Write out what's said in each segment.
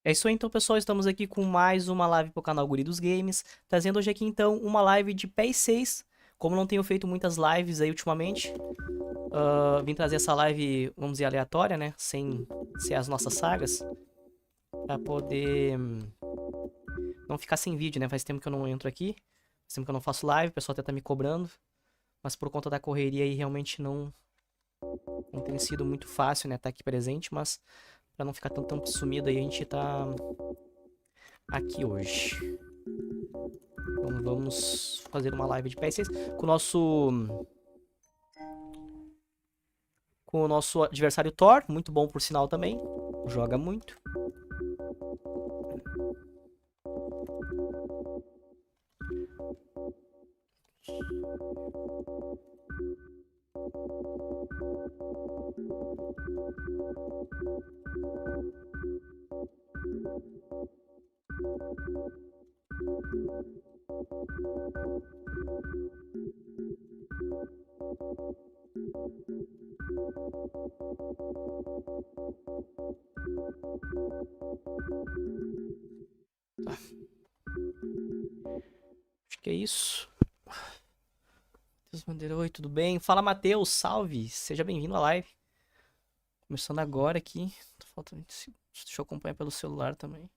É isso aí, então, pessoal. Estamos aqui com mais uma live pro canal GURI dos Games. Trazendo hoje aqui, então, uma live de PES 6. Como não tenho feito muitas lives aí ultimamente, vim trazer essa live, vamos dizer, aleatória, né? Sem ser as nossas sagas. Pra poder não ficar sem vídeo, né? Faz tempo que eu não entro aqui. Faz tempo que eu não faço live. O pessoal até tá me cobrando. Mas por conta da correria aí, realmente não tem sido muito fácil, né? Tá aqui presente, mas pra não ficar tão tempo sumido aí, a gente tá aqui hoje. Então vamos fazer uma live de PS6 com o nosso adversário Thor, muito bom por sinal também, joga muito. Tá. Acho que é isso. Matheus Bandeira, oi, tudo bem? Fala, Matheus, salve, seja bem-vindo à live. Começando agora aqui, tá faltando 20 segundos. Deixa eu acompanhar pelo celular também,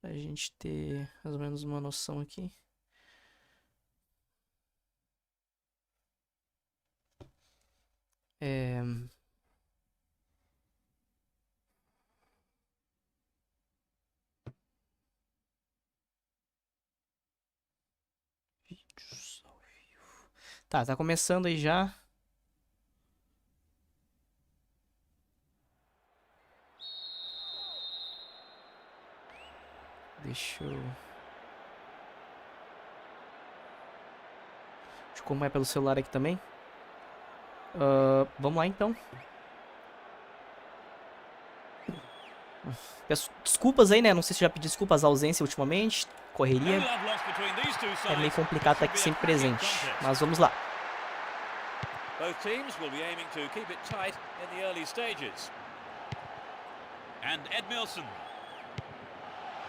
pra gente ter mais ou menos uma noção aqui. Vídeos ao vivo. Tá começando aí já. Deixa eu acompanhar pelo celular aqui também. Vamos lá então. Peço desculpas aí, né? Não sei se já pedi desculpas à ausência ultimamente. Correria. É meio complicado estar aqui sempre presente. Mas vamos lá. Both teams will be aiming to keep it tight in the early stages. And Edmilson.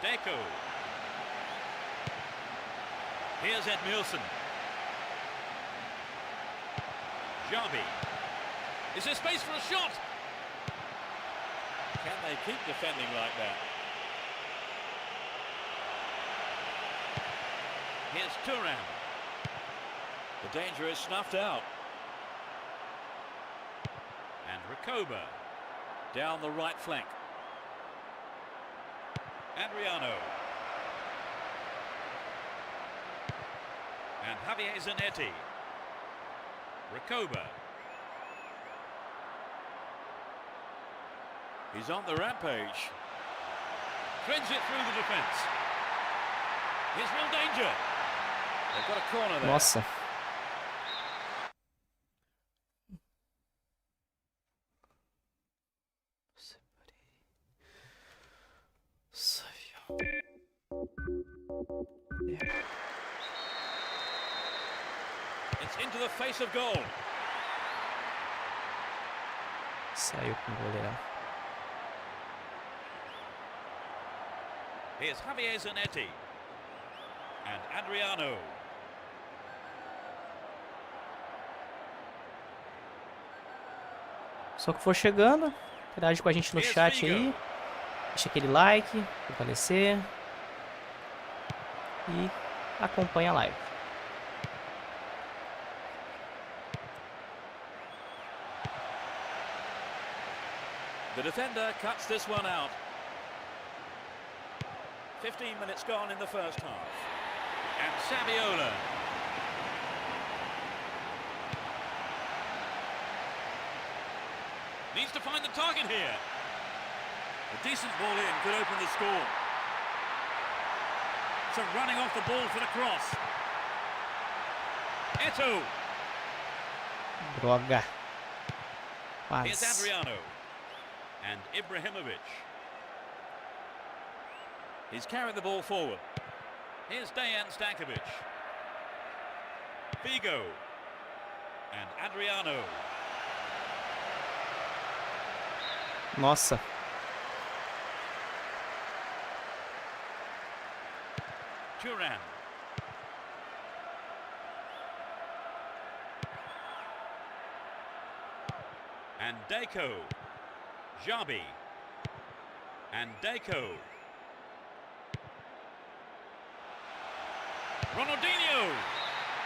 Deco. Here's Edmilson. Jarby. Is there space for a shot? Can they keep defending like that? Here's Turan. The danger is snuffed out. And Rakoba down the right flank. Adriano. And Javier Zanetti. Rakoba. He's on the rampage. Threads it through the defence. Here's real danger. They've got a corner there. Nossa. It's into the face of goal. Saiu com o goleirão. Here's Javier Zanetti. And Adriano. Só que for chegando, interage com a gente no chat aí. Deixa aquele like, fortalecer. E acompanha a live. The defender cuts this one out. 15 minutes gone in the first half. And Saviola. Needs to find the target here. A decent ball in could open the score. So running off the ball for the cross. Eto'o. Droga. Here's Quase. Adriano. And Ibrahimovic. He's carried the ball forward. Here's Dejan Stankovic. Figo. And Adriano. Nossa. Turan. And Deco. Jabi. And Deco. Ronaldinho.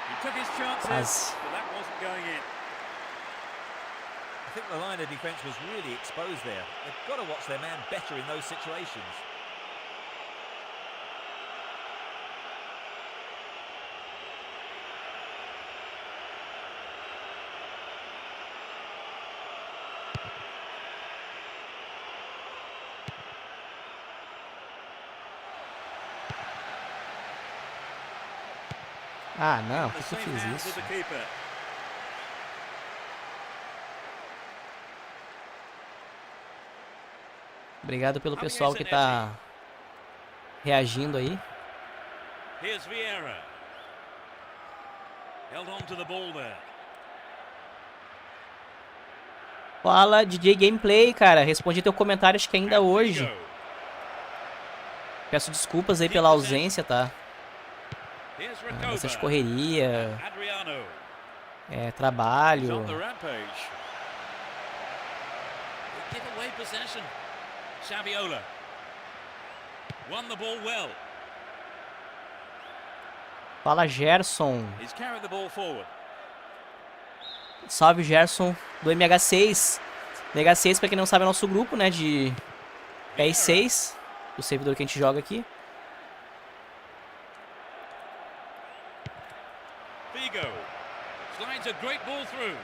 He took his chances, but that wasn't going in. I think the line of defence was really exposed there. They've got to watch their man better in those situations. Ah, não, por The que eu safe fiz hands isso? of the keeper. Obrigado pelo pessoal que tá reagindo aí. Here's Vieira. Held on to the ball there. Fala, DJ Gameplay, cara. Respondi teu comentário, acho que ainda hoje. Figo. Peço desculpas aí pela ausência, tá? Here's Essas Recoba. correria, Adriano. He's trabalho. on the rampage. They give away possession. Saviola. Won the ball well. Fala, Gerson. He's carried the ball forward. Salve, Gerson, do MH6. MH6, pra quem não sabe, é nosso grupo, né, de PES 6, o servidor que a gente joga aqui. Figo. Slides a great ball through.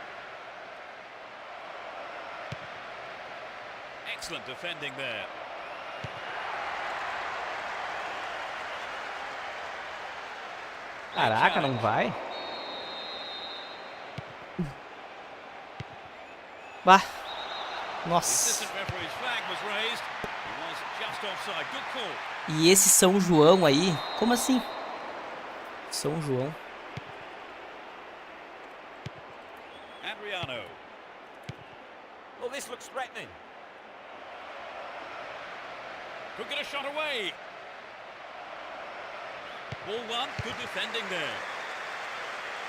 Excellent defending there. Caraca, não vai? Bah. Nossa. Assistant referee's flag was raised. He was just offside. Good call. E esse São João aí? Como assim? São João. Adriano. Well, this looks threatening. Could get a shot away. Ball one. Good defending there.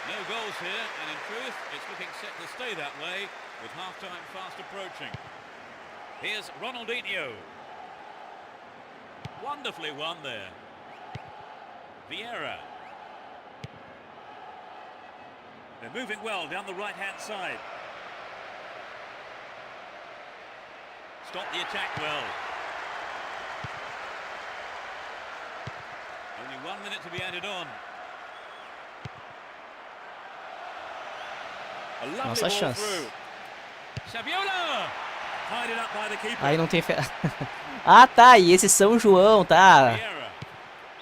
No goals here, and in truth, it's looking set to stay that way with half-time fast approaching. Here's Ronaldinho. Wonderfully won there. Vieira. They're moving well down the right-hand side. Stop the attack well. Only 1 minute to be added on. A lovely Nossa ball chance. through. Saviola! Tied it up by the keeper. Aí não tem fe... Ah, tá, e esse São João, tá? Vieira.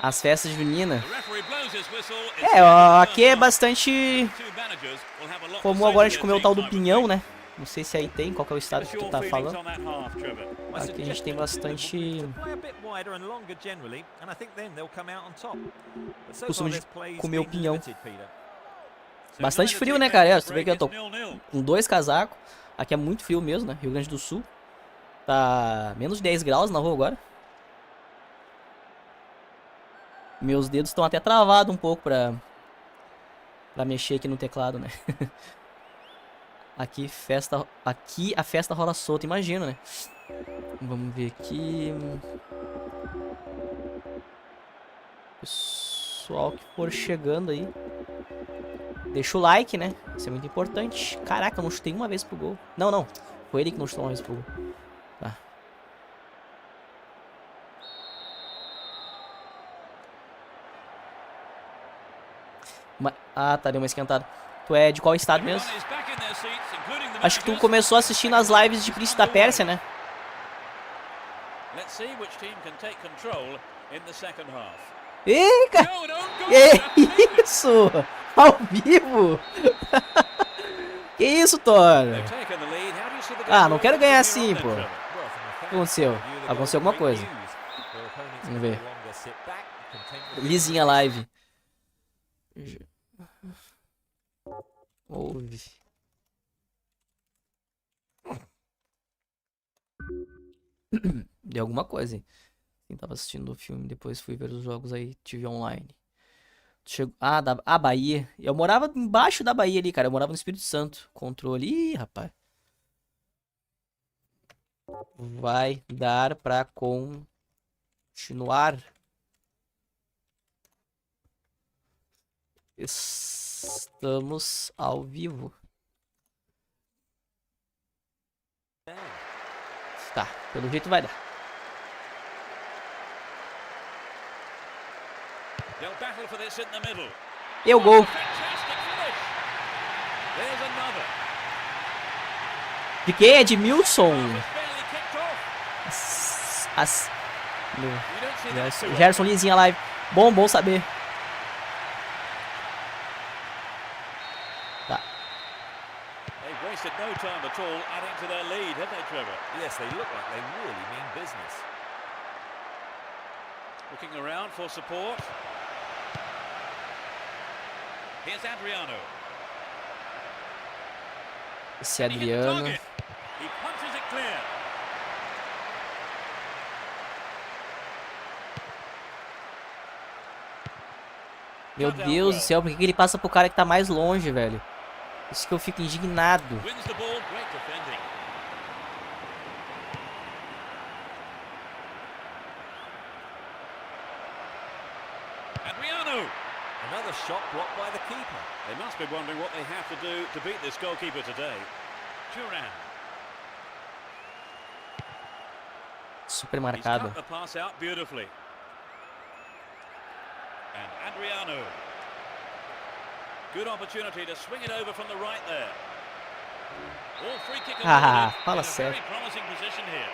As festas juninas. The referee blows his whistle. It's É, the end ó, of the aqui é first bastante half. Two managers will have a lot to comum say agora to de their comer o tal do teams, I would pinhão, think. né? Não sei se aí tem, qual que é o estado What's que tu your tá feelings falando. on that half, Trevor? My Aqui a gente tem suggestion would bastante be to play a bit wider and longer generally, and I think then they'll come out on top. But so costume far de this play's comer o been pinhão. limited, Peter. So Bastante neither frio, team né, makes cara? a É, você vê break, que eu tô it's 0-0. com 2 casacos. Aqui é muito frio mesmo, né? Rio Grande do Sul. Tá menos de 10 graus na rua agora. Meus dedos estão até travados um pouco pra mexer aqui no teclado, né? Aqui a festa rola solta, imagina, né? Vamos ver aqui. Pessoal que for chegando aí, deixa o like, né? Isso é muito importante. Caraca, eu não chutei uma vez pro gol. Não, não. Foi ele que não chutou uma vez pro gol. Tá. Ah, tá, deu uma esquentada. Tu é de qual estado mesmo? Everyone is back in their seats, including the Acho que tu managers. começou assistindo as lives de Príncipe da Pérsia, né? Let's see which team can take control in the second half. Ih, cara! No, an own goal. Que isso? Ao vivo? Que isso, Thor? They've taken the lead. How do you see the game Ah, não quero going ganhar from here assim, on then, pô. Trevor? Well, from a O que fan's aconteceu? point of view, the Aconteceu goal's alguma coisa. great news. Their opponents Vamos can ver. no longer sit back, content with Lisinha live. Ouve. Deu alguma coisa, hein? Quem tava assistindo o filme, depois fui ver os jogos aí, tive online. Chegou... Ah, a Bahia. Eu morava embaixo da Bahia ali, cara. Eu morava no Espírito Santo. Controle. Ih, rapaz. Vai dar pra continuar. Estamos ao vivo. Tá, pelo jeito vai dar. They'll battle for this in the middle. E o gol. Fantastic finish. There's another. De quem? Edmilson. It's barely kicked off. No... You don't see that too Gerson Lizinha live. Bom saber. Tá. They've wasted no time at all adding to their lead, have they, Trevor? Yes, they look like they really mean business. Looking around for support. Here's Adriano. Esse And he hit the Adriano. target. He punches it clear. Meu Deus do céu, por que ele passa pro cara que tá mais longe, velho? Isso que eu fico indignado. Wins the ball, great defending. Adriano. Another shot blocked by the keeper. They must be wondering what they have to do to beat this goalkeeper today. Duran. Super He's marcado. cut the pass out beautifully. And Adriano. Good opportunity to swing it over from the right there. All free kick Ah, awarded fala in a sério. very promising position here.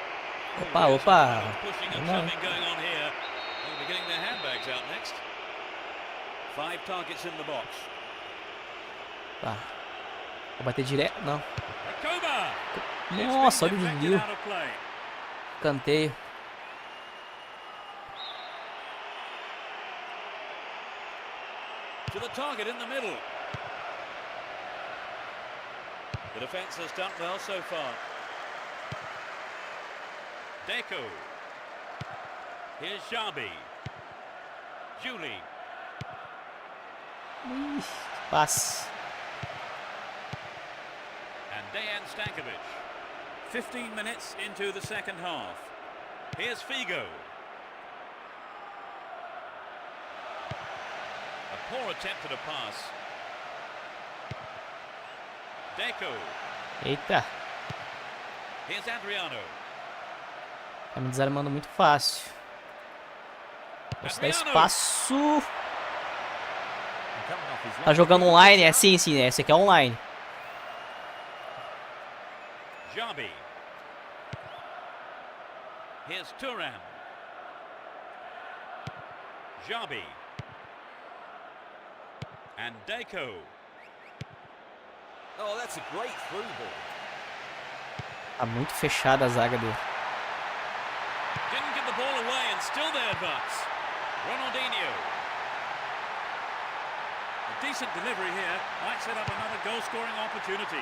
Opa, There's some opa. kind of pushing and Não. shoving going on here. They'll be getting their handbags out next. 5 targets in the box. Tá. Vou bater direto. Não. Rakova. Nossa, olha o Deflected desvio. out of play. Canteio. To the target in the middle. The defence has done well so far. Deco. Here's Xabi. Julie. Ih, passe. And Dejan Stankovic. 15 minutes into the second half. Here's Figo. A poor attempt at a pass. Deco. Eita. Here's Adriano. Tá me desarmando muito fácil. Posso dar Adriano. espaço. And coming off his Tá line. jogando online? É sim, esse aqui é online. Xabi. Here's Turan. Xabi. And Deco. Oh, that's a great through ball. Tá muito fechada a zaga dele. Didn't give the ball away and still they advance. Ronaldinho. A decent delivery here might set up another goal-scoring opportunity.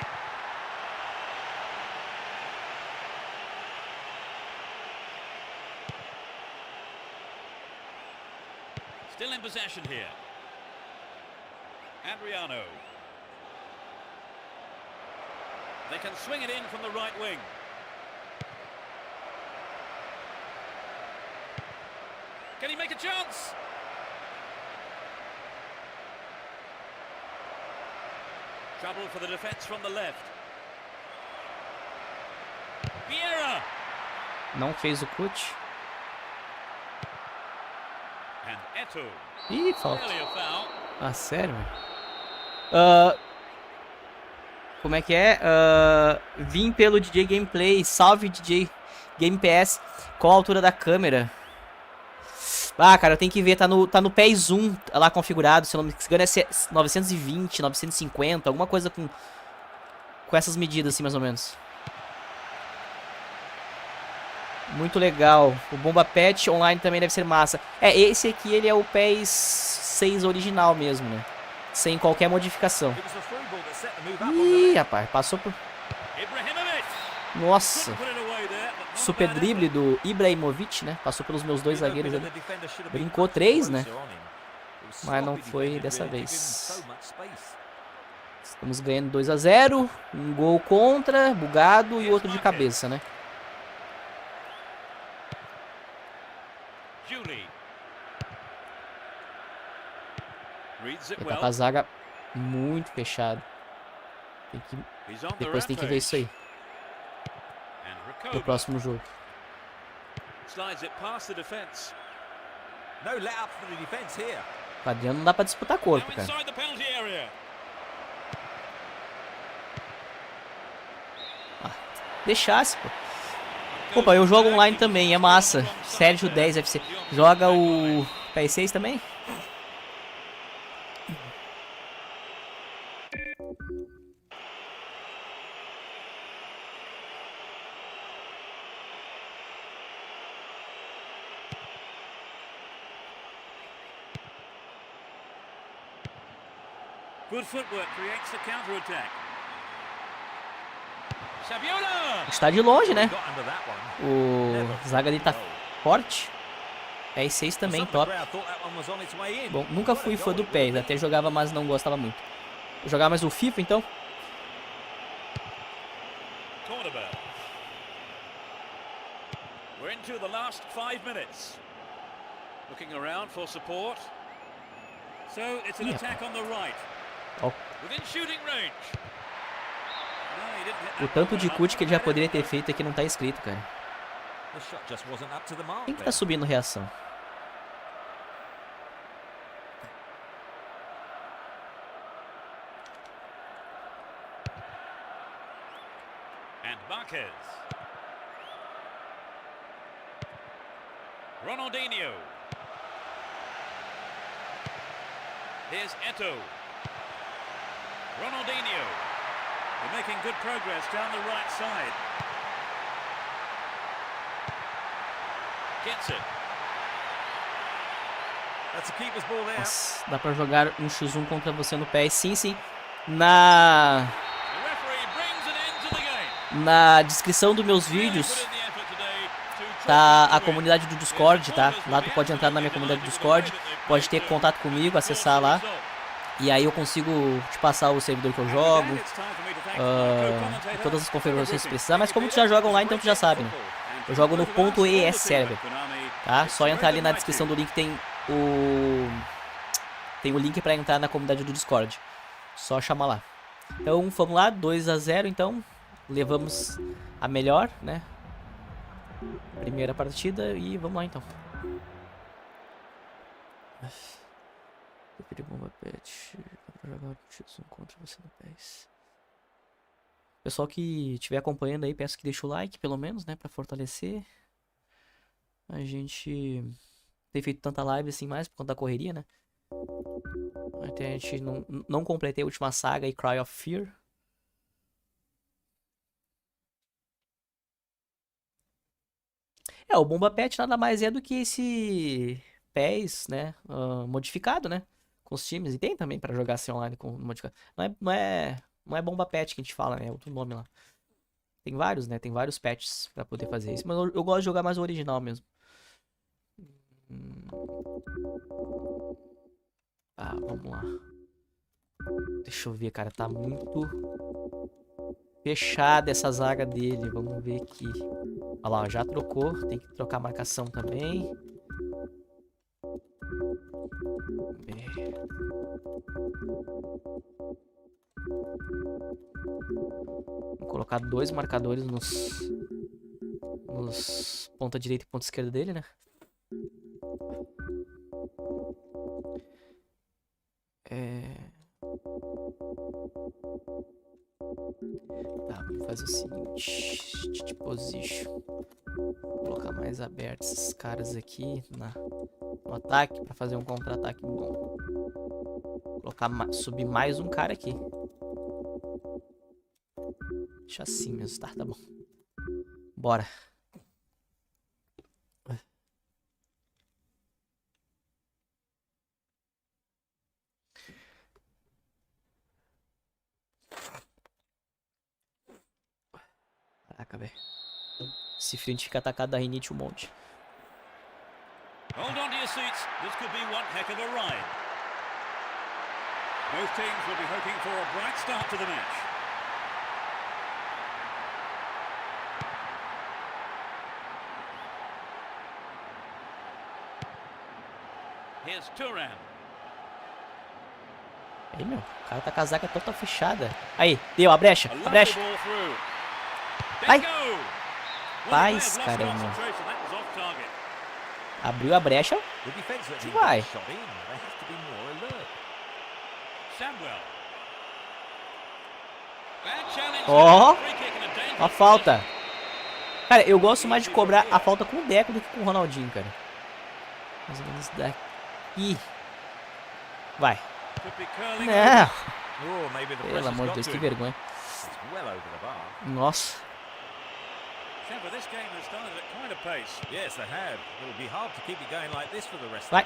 Still in possession here. Adriano. They can swing it in from the right wing. Can he make a chance? Trouble for the defence from the left. Vieira. Não fez o cut. And Eto'o. Ih, falta. Clearly a foul. Ah, sério, velho? Como é que é? Vim pelo DJ Gameplay. Salve, DJ Game PES. Qual a altura da câmera? Ah, cara, eu tenho que ver. Tá no PES 1 lá configurado. Se eu não me engano é 920, 950. Alguma coisa com essas medidas assim, mais ou menos. Muito legal. O Bomba Pet online também deve ser massa. É, esse aqui ele é o PES 6 original mesmo, né? Sem qualquer modificação. It was the through ball that set the move up on the Ih, left. rapaz, passou por... Ibrahimovic. Nossa. Couldn't put it away there, but super drible do Ibrahimovic, né? Passou pelos meus dois zagueiros ali. Brincou 3, né? Mas não foi dessa vez. Estamos ganhando 2 a 0. Um gol contra, bugado e outro de cabeça, né? Ele tá com a zaga muito fechada. Depois tem que ver isso aí. No próximo jogo. O Adriano não dá pra disputar corpo, cara. Deixasse, pô. Opa, eu jogo online também, é massa. Sérgio 10 FC. Joga o PES 6 também? Good footwork creates the counter-attack. Está de longe, né? O zaga dele tá forte. PES 6 também, top. Bom, nunca fui fã do PES, até jogava, mas não gostava muito. Vou jogar mais o FIFA, então. We're into the last 5 minutes. Looking around for support. So it's an attack on the right. Within shooting range. O tanto de cut que ele já poderia ter feito aqui não tá escrito, cara. Quem que tá subindo reação? And Marquez. Ronaldinho. Here's Eto'o. Ronaldinho. They're making good progress down the right side. Gets it. That's a keeper's ball there. Nossa, dá pra jogar um x1 contra você no PES? Sim, sim. Na descrição dos meus vídeos tá a comunidade do Discord, tá? Lá tu pode entrar na minha comunidade do Discord, pode ter contato comigo, acessar lá. E aí eu consigo te passar o servidor que eu jogo, todas as configurações que precisar. Mas como tu já joga online, então tu já sabe, né? Eu jogo no .es server, tá? Só entrar ali na descrição do link, tem o link pra entrar na comunidade do Discord. Só chamar lá. Então vamos lá, 2 a 0 então. Levamos a melhor, né? Primeira partida e vamos lá então. Eu pedi bomba pet pra jogar o X1 contra você no PES. Pessoal que estiver acompanhando aí, peço que deixe o like, pelo menos, né? Pra fortalecer. A gente tem feito tanta live assim mais por conta da correria, né? Até a gente não completei a última saga e Cry of Fear. O Bomba Pet nada mais é do que esse PES, né? Modificado, né? Com os times. E tem também pra jogar assim online com modificado. Não é Bomba Pet que a gente fala, né? É outro nome lá. Tem vários, né? Tem vários patches pra poder fazer isso. Mas eu gosto de jogar mais o original mesmo. Vamos lá. Deixa eu ver, cara. Tá muito fechada essa zaga dele. Vamos ver aqui. Olha lá, já trocou. Tem que trocar a marcação também. Vamos ver. Vou colocar 2 marcadores nos ponta direita e ponta esquerda dele, né? Tá, vamos fazer o seguinte. Position. Vou colocar mais abertos esses caras aqui no ataque pra fazer um contra-ataque bom. Subir mais um cara aqui. Deixa assim mesmo, tá bom. Bora. Caraca, velho. Esse frio a gente fica atacado da rinite um monte. Hold on to your seats. This could be one heck of a ride. Both teams will be hoping for a bright start to the match. Here's Turan. Aí, meu, o cara tá com a zaga toda fechada. Aí, deu a brecha, a brecha. Ai! Paz, caramba. Abriu a brecha. Vai. Ó, a falta. Cara, eu gosto mais de cobrar a falta com o Deco do que com o Ronaldinho, cara. Mais ou menos daqui. Vai. Não. Pelo amor de Deus, que vergonha. Nossa. Vai.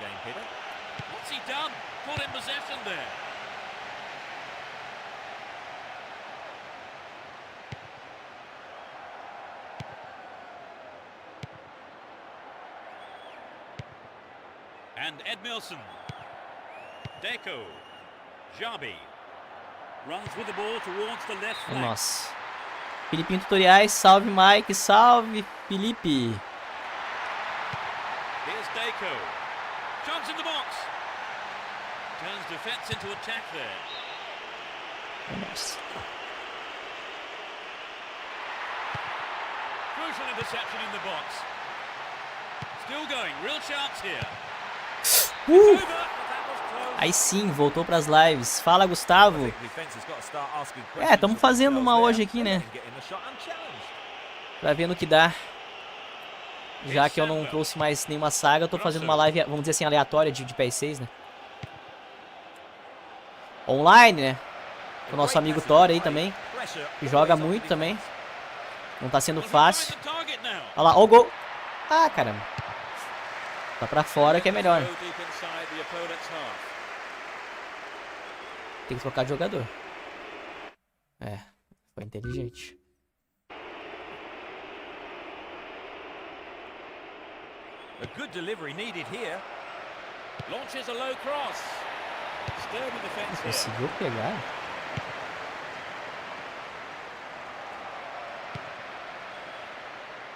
And Edmilson. Deco. Jabi. Runs with the ball towards the left flank. Nossa. Filipinho Tutoriais, salve Mike, salve Felipe. Here's Deco. Chance in the box. Turns defense into attack there. Nossa. Crucial interception in the box. Still going, real chance here. Aí sim, voltou pras lives. Fala, Gustavo. É, estamos fazendo uma hoje aqui, né? Pra ver no que dá. Já que eu não trouxe mais nenhuma saga, eu tô fazendo uma live, vamos dizer assim, aleatória de PES, né? Online, né? Com o nosso amigo Thor aí também. Que joga muito também. Não tá sendo fácil. Olha lá, ó o gol. Ah, caramba. Tá pra fora que é melhor. Tem que trocar de jogador. É, foi inteligente. A good delivery needed here. Launches a low cross. Disturbing defense here. Conseguiu pegar.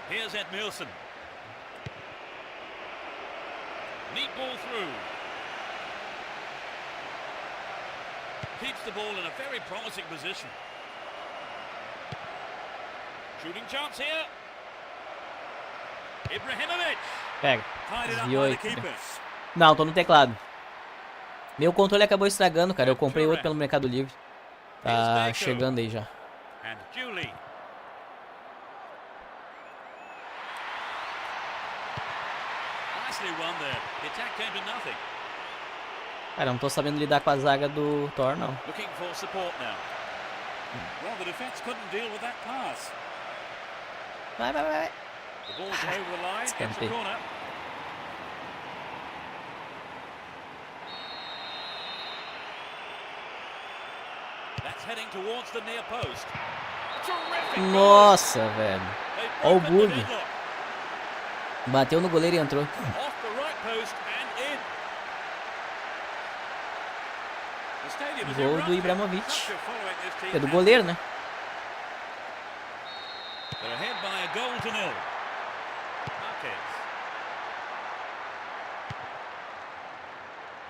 Here's Edmilson. Neat ball through. Keeps the ball in a very promising position. Shooting chance here. Ibrahimovic. Pega. Tied it up Desviou by aí. the keeper. Não, tô no teclado. Meu controle acabou estragando, cara. Eu comprei outro pelo Mercado Livre. Tá chegando aí já. And Julie. Nicely won there. The attack came to nothing. Cara, eu não tô sabendo lidar com a zaga do Thor, não. Looking for support now. Well, the defense couldn't deal with that pass. Vai, vai, vai. The ball's over the line. It's a corner. That's heading towards the near post. Terrific. Nossa, velho. Ó o They've broken the bug. deadlock. Bateu no goleiro e entrou. Off the right post and in. The stadium is Gol do erupting. Ibrahimovic. Pressure following this team É do has- goleiro, né? They're ahead by a goal to nil. Marquez.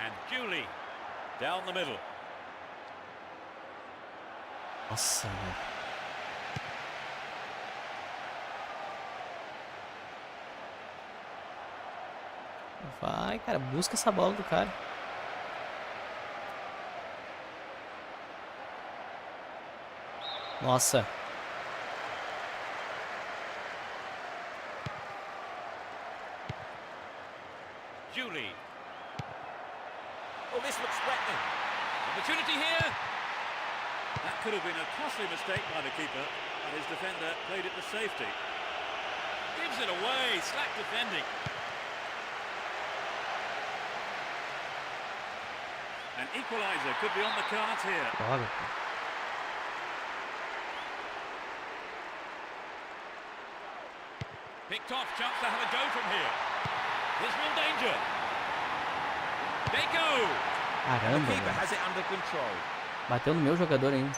And Julie down the middle. Nossa, velho. Vai, cara. Busca essa bola do cara. Nossa. Julie. Oh, this looks threatening. Opportunity here. That could have been a costly mistake by the keeper, and his defender played it to safety. Gives it away. Slack defending. An equaliser could be on the cards here. Droga. Picked off, chance to have a go from here. There's real danger. They go. Caramba, Keeper velho. has it under control. Bateu no meu jogador ainda.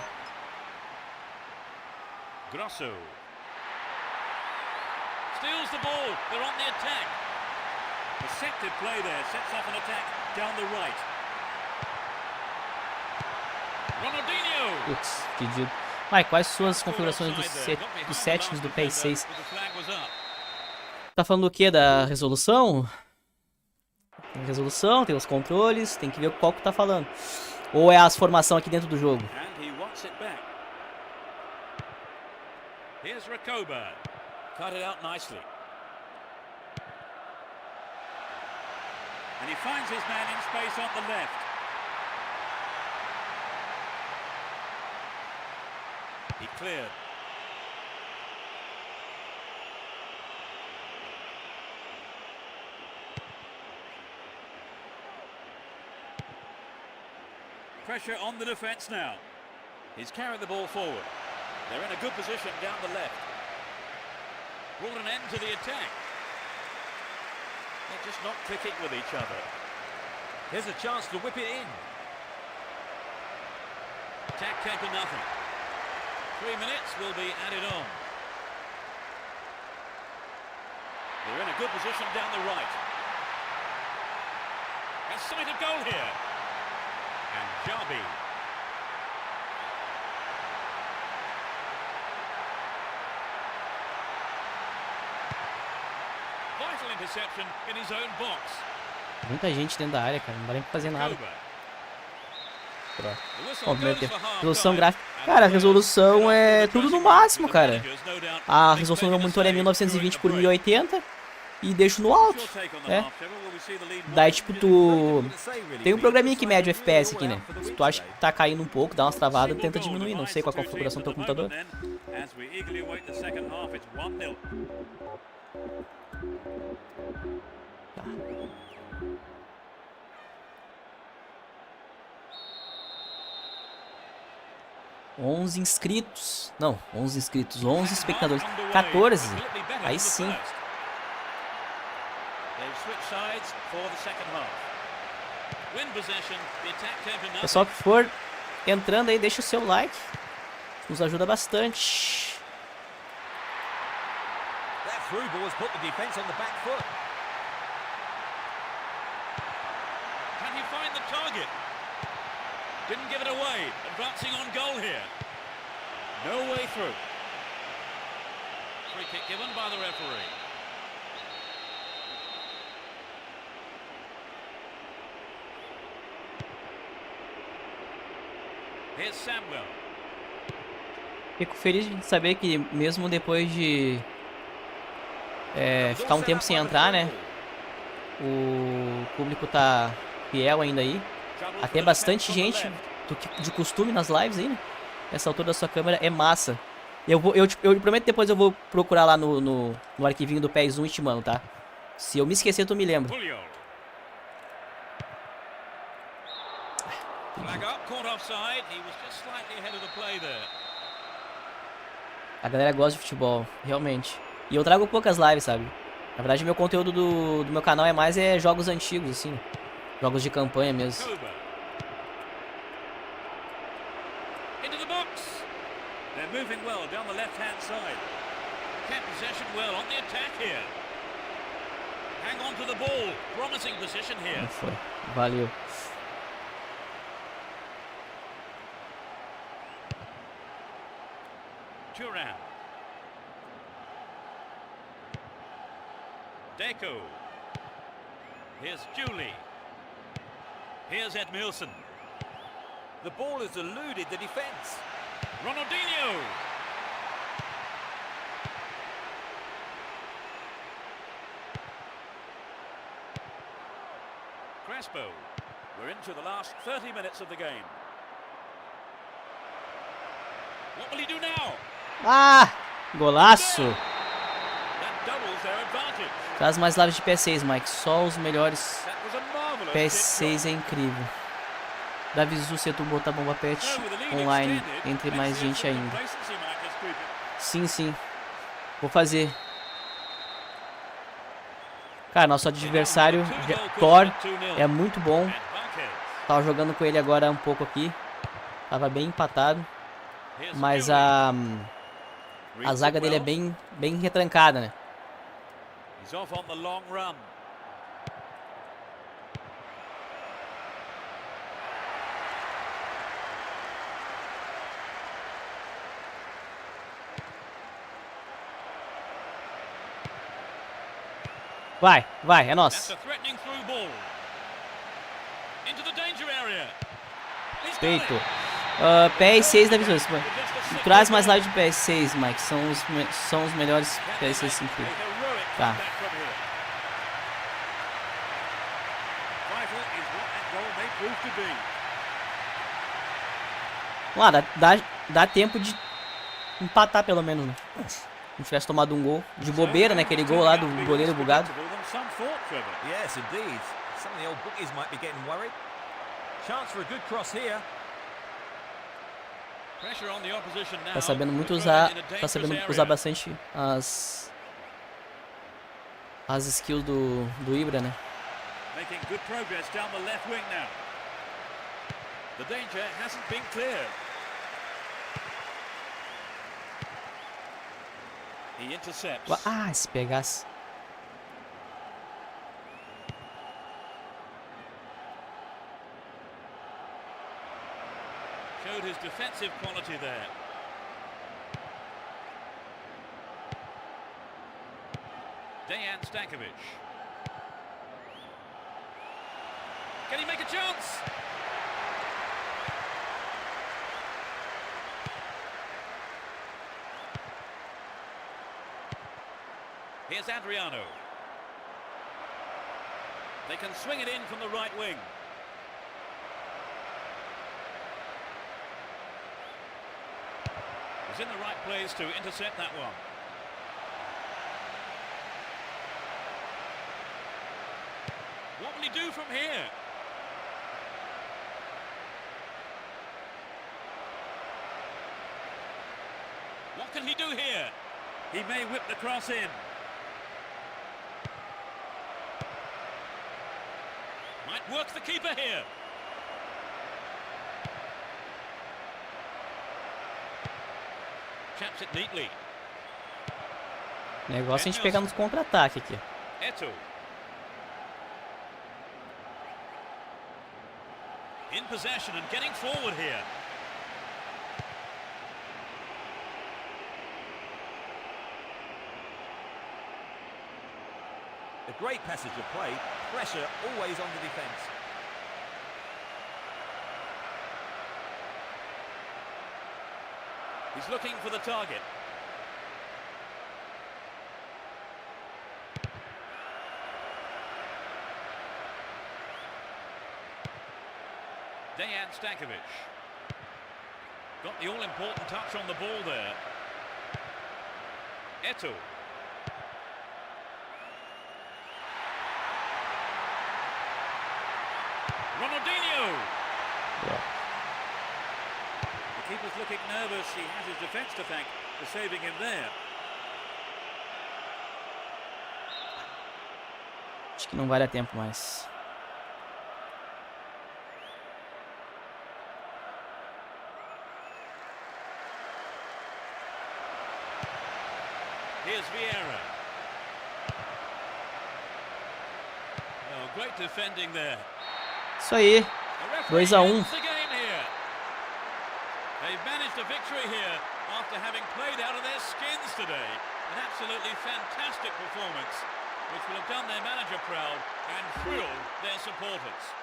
Grosso. Steals the ball. They're on the attack. Deceptive play there. Sets up an attack down the right. Ronaldinho. Putz, pedido. Mike, quais suas configurações dos settings do PES 6? Tá falando do que? Da resolução? Tem a resolução, tem os controles, tem que ver qual que tá falando. Ou é as formação aqui dentro do jogo? And he wants it back. Here's Rakoba. Cut it out nicely. And he finds his man in space on the left. He cleared. Pressure on the defence now. He's carried the ball forward. They're in a good position down the left. Brought an end to the attack. They're just not clicking with each other. Here's a chance to whip it in. Attack came to nothing. 3 minutes will be added on. They're in a good position down the right. A sight of goal here. And Jabi. Vital interception in his own box. Muita gente dentro da área, cara. Não dá nem pra fazer nada. Koba. Pronto. The whistle Bom, primeiro goes tempo. for half Resolução time. gráfica. Cara, a resolução é tudo no máximo, cara. A resolução do meu monitor é 1920 por 1080 e deixo no alto. É. Daí, tipo, tu... Tem um programinha que mede o FPS aqui, né? Se tu acha que tá caindo um pouco, dá umas travadas, tenta diminuir. Não sei qual é a configuração do teu computador. Tá. 11 inscritos. Não, 11 inscritos. 11 espectadores. 14. Aí sim. Pessoal que for entrando aí, deixa o seu like. Nos ajuda bastante. That through ball has put the defense on the back foot. Can he find the target? Didn't give it away. Advancing on goal here. No way through. Free kick given by the referee. Here's Samuel. Fico feliz de saber que mesmo depois de ficar um tempo sem entrar, né? O público tá fiel ainda aí. Até bastante gente de costume nas lives aí, né? Essa altura da sua câmera é massa. Eu prometo que depois eu vou procurar lá no arquivinho do PES 1 e te mando, tá? Se eu me esquecer, tu me lembra. A galera gosta de futebol, realmente. E eu trago poucas lives, sabe? Na verdade, meu conteúdo do meu canal é mais jogos antigos, assim. Jogos de campanha mesmo. Into the box. They're moving well down the left-hand side. Kept possession well on the attack here. Hang on to the ball. Promising position here. Não foi. Valeu. Turan. Deco. Here's Julie. Here's Edmilson. The ball has eluded the defence. Ronaldinho. Crespo. We're into the last 30 minutes of the game. What will he do now? Ah! Golaço! That doubles their advantage. Traz mais lives de PS6, Mike. Só os melhores. That was a marvelous PS6 é incrível. Davizu, se tu botar bomba pet online, entre mais gente ainda. Sim, sim. Vou fazer. Cara, nosso adversário, Thor, é muito bom. Tava jogando com ele agora um pouco aqui. Tava bem empatado. Mas a zaga dele é bem retrancada, né? Vai, é nosso. Feito. PES 6 da visão. Traz mais live de PES 6, Mike. São os melhores PES 6 5. Tá. Vamos lá, dá tempo de empatar pelo menos, né? Se tivesse tomado um gol de bobeira, né? Aquele gol lá do goleiro bugado. Yes, indeed. Some of the old bookies might be getting worried. Chance for a good cross here. Tá sabendo muito usar, bastante as skills do Ibra, né? Making good progress down the left wing now. The danger hasn't been cleared. He intercepts. Se pegasse. Showed his defensive quality there. Dejan Stankovic. Can he make a chance? Here's Adriano. They can swing it in from the right wing. He's in the right place to intercept that one. What will he do from here? What can he do here? He may whip the cross in. Might work the keeper here. Chaps it neatly. O negócio é a gente pegar nos contra-ataques aqui. Eto. In possession and getting forward here. A great passage of play. Pressure always on the defence. He's looking for the target. Dejan Stankovic. Got the all-important touch on the ball there. Eto. Ronaldinho. Yeah. The keeper's looking nervous. He has his defence to thank for saving him there. Acho que não vai dar tempo mais. Here's Vieira. Oh, great defending there. Isso aí. 2-1. They've managed a victory here after having played out of their skins today. An absolutely fantastic performance, which will have done their manager proud and thrilled their supporters.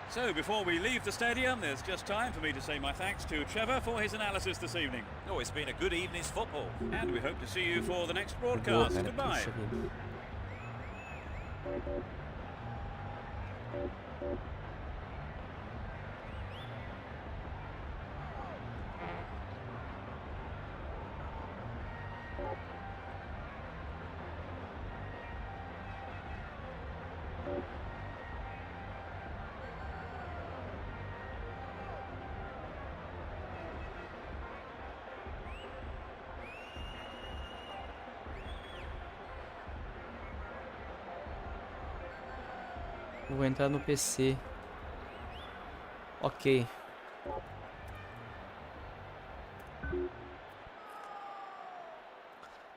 So, before we leave the stadium, there's just time for me to say my thanks to Trevor for his analysis this evening. Oh, it's been a good evening's football. And we hope to see you for the next broadcast. Boa, cara, Goodbye. puxa vida. Vou entrar no PC. Ok.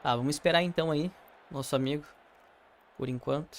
Tá, vamos esperar então aí, nosso amigo, por enquanto.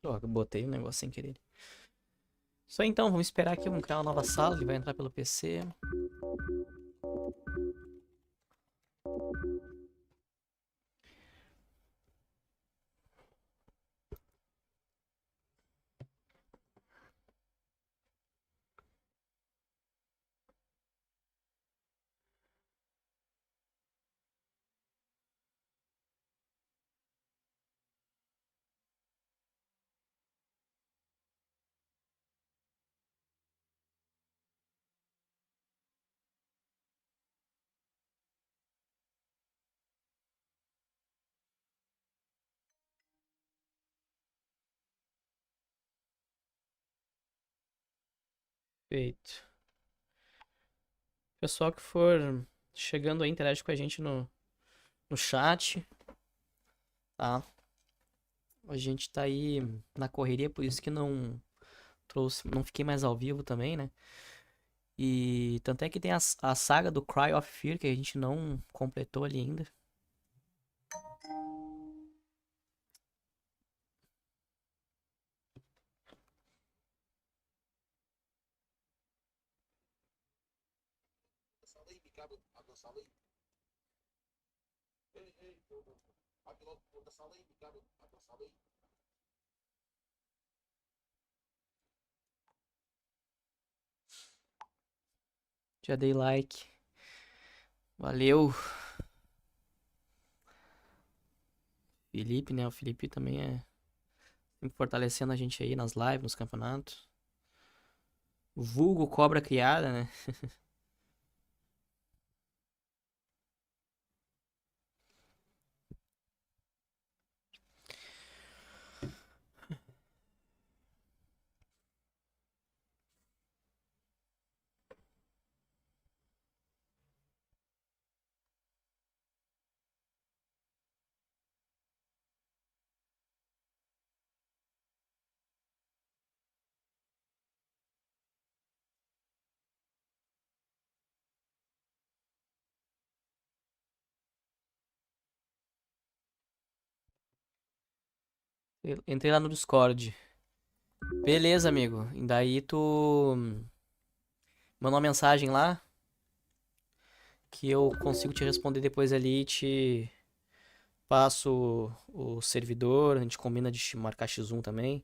Opa, eu botei o negócio sem querer. Isso aí então, vamos esperar aqui, vamos criar uma nova sala, ele vai entrar pelo PC. Feito. Pessoal que for chegando aí, interage com a gente no chat, tá? A gente tá aí na correria, por isso que não fiquei mais ao vivo também, né? E tanto é que tem a saga do Cry of Fear que a gente não completou ali ainda. Já dei like. Valeu. Felipe, né? O Felipe também é sempre fortalecendo a gente aí nas lives, nos campeonatos. Vulgo cobra criada, né? Eu entrei lá no Discord. Beleza, amigo. E daí tu manda uma mensagem lá que eu consigo te responder depois ali e te passo o servidor. A gente combina de marcar X1 também.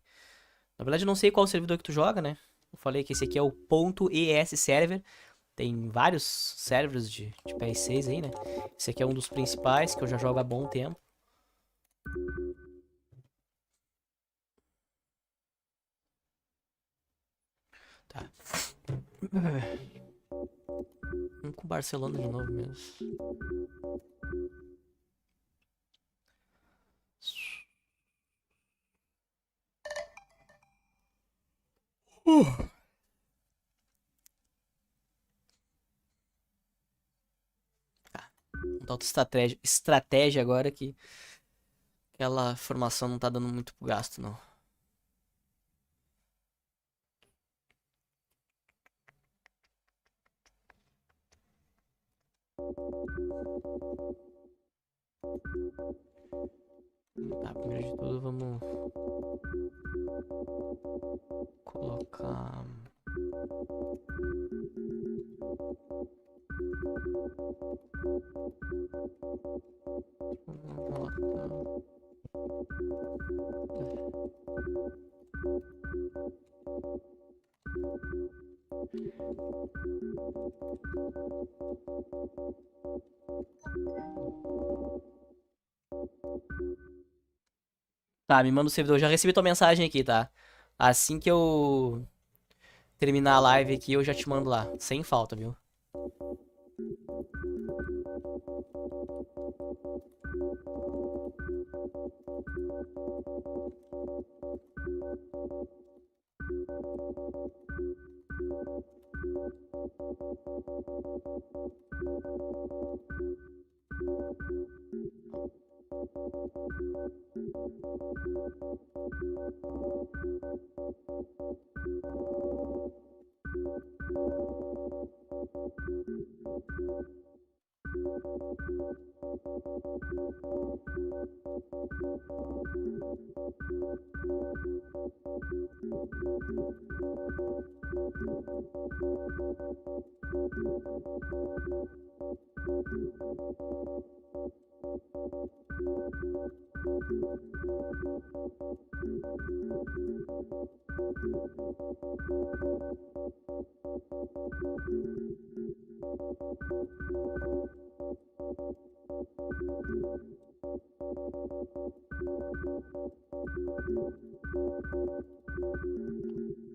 Na verdade, eu não sei qual servidor que tu joga, né? Eu falei que esse aqui é o .es server. Tem vários servers de PS6 aí, né? Esse aqui é um dos principais que eu já jogo há bom tempo. Tá. Vamos com o Barcelona de novo mesmo. botar outra estratégia agora que aquela formação não tá dando muito pro gasto, não. Tá, primeiro de tudo vamos colocar... Tá, me manda o servidor. Já recebi tua mensagem aqui, tá? Assim que eu terminar a live aqui, eu já te mando lá. Sem falta, viu?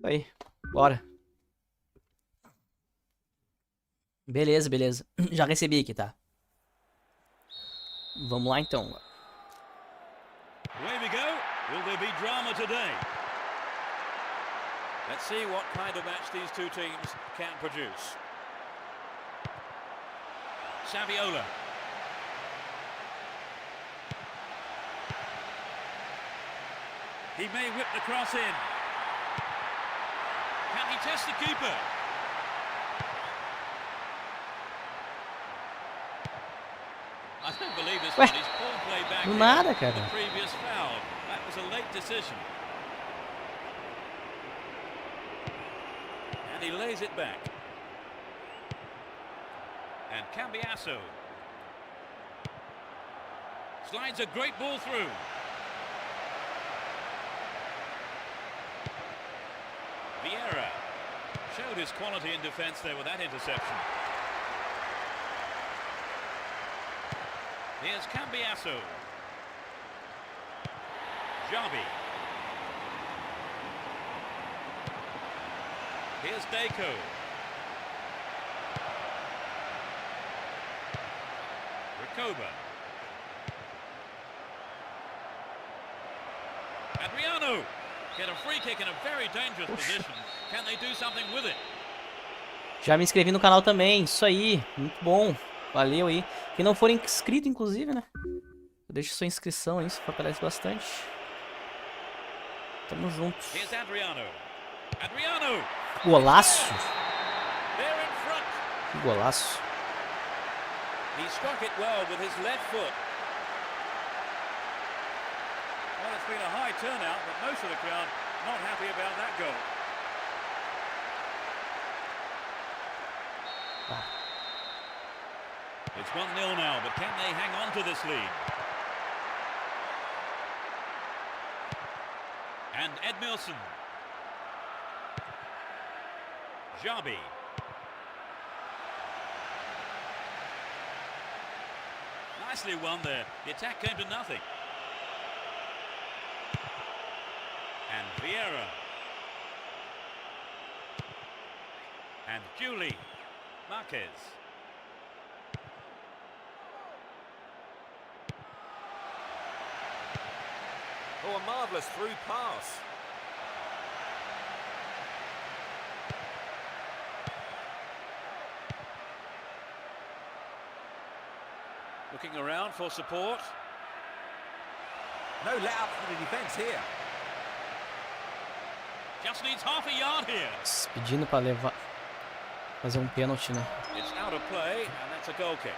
Aí, bora. Beleza, beleza. Já recebi aqui, tá? Vamos lá então. Away we go. Will there be drama today? Let's see what kind of match these two teams can produce. Saviola. He may whip the cross in. Can he test the keeper? I don't believe this one. He's pulled play back Do nada, here. cara. The previous foul. That was a late decision. And he lays it back. And Cambiasso slides a great ball through. Vieira showed his quality in defence there with that interception. Here's Cambiasso. Javi. Here's Deco. Recoba. Adriano. Get a free kick in a very dangerous position. Can they do something with it? Já me inscrevi no canal também. Isso aí. Muito bom. Valeu aí. Quem não for inscrito, inclusive, né? Deixa sua inscrição aí, isso fortalece bastante. Tamo juntos. Here's Adriano. Adriano. Golaço. They're in front. Que golaço. He struck it well with his left foot. Well, it's been a high turnout, but most of the crowd not happy about that goal. It's 1-0 now, but can they hang on to this lead? And Edmilson. Javi. Nicely won there. The attack came to nothing. And Vieira. And Julie. Marquez. Oh, a marvellous through pass. Looking around for support. No let up for the defense here. Just needs half a yard here. Pedindo pra levar. Fazer um pênalti, né? It's out of play, and that's a goal kick.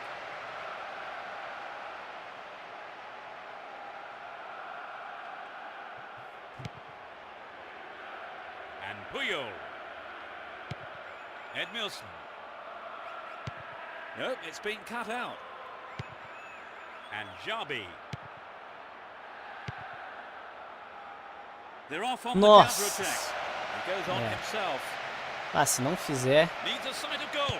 And Puyol. Edmilson. Nope, it's been cut out. And Jabi. They're off on the counter-attack. He goes on himself. Ah, se não fizer... Needs a sight of goal.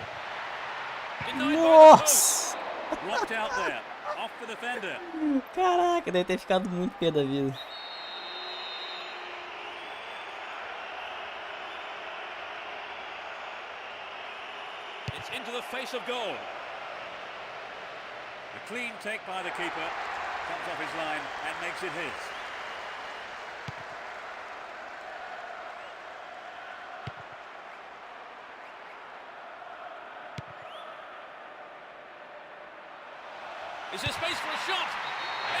Denied by the Nossa! post. Blocked out there. Off the defender. Caraca, deve ter ficado muito pé da vida. It's into the face of goal. A clean take by the keeper. Comes off his line and makes it his. Is there space for a shot?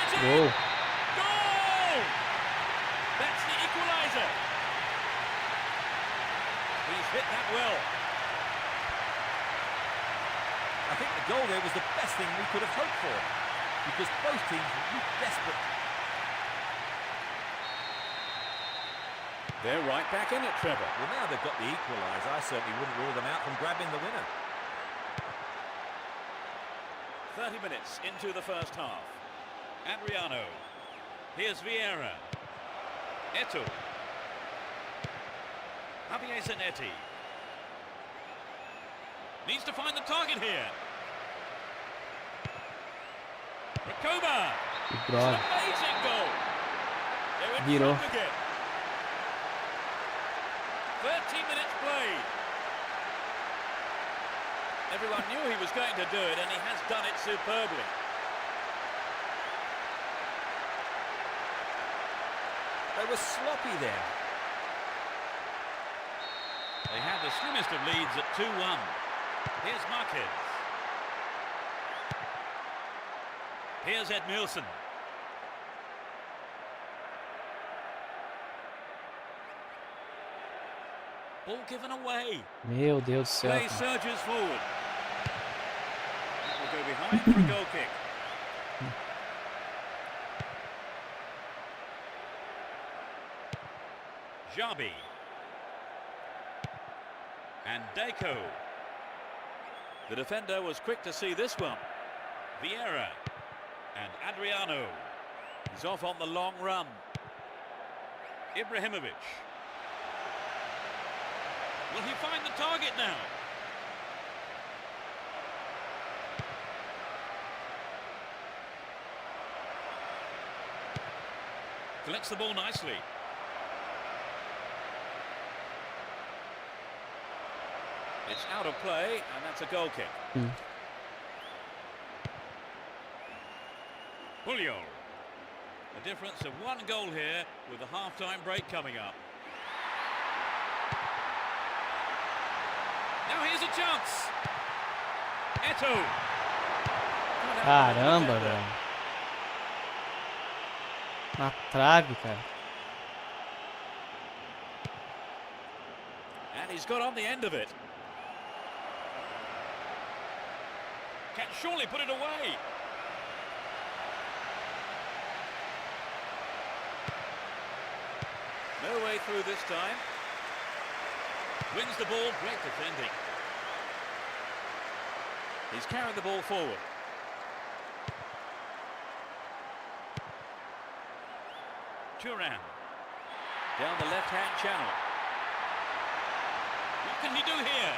It's in! Gol. Goal! That's the equaliser. He's hit that well. I think the goal there was the best thing we could have hoped for, because both teams looked desperate. They're right back in it, Trevor. Well, now they've got the equaliser, I certainly wouldn't rule them out from grabbing the winner. 30 minutes into the first half. Adriano. Here's Vieira. Eto'o. Javier Zanetti. Needs to find the target here. Recoba. It's an amazing goal. They're in Virou. front again. 30 minutes played. Everyone knew he was going to do it, and he has done it superbly. They were sloppy there. They had the slimmest of leads at 2-1. Here's Marquez. Here's Edmilson. Ball given away. Meu Deus do céu. Play surges forward. That will go behind for a goal kick. Jabi. And Deco. The defender was quick to see this one. Vieira. And Adriano. He's off on the long run. Ibrahimovic. Will he find the target now? Collects the ball nicely. It's out of play, and that's a goal kick. Puyol. A difference of 1 goal here with the half-time break coming up. Now here's a chance. Eto'o. Caramba, velho. Na trave, cara. And he's got on the end of it. Can surely put it away. No way through this time. Wins the ball, great defending. He's carried the ball forward. Turan. Down the left-hand channel. What can he do here?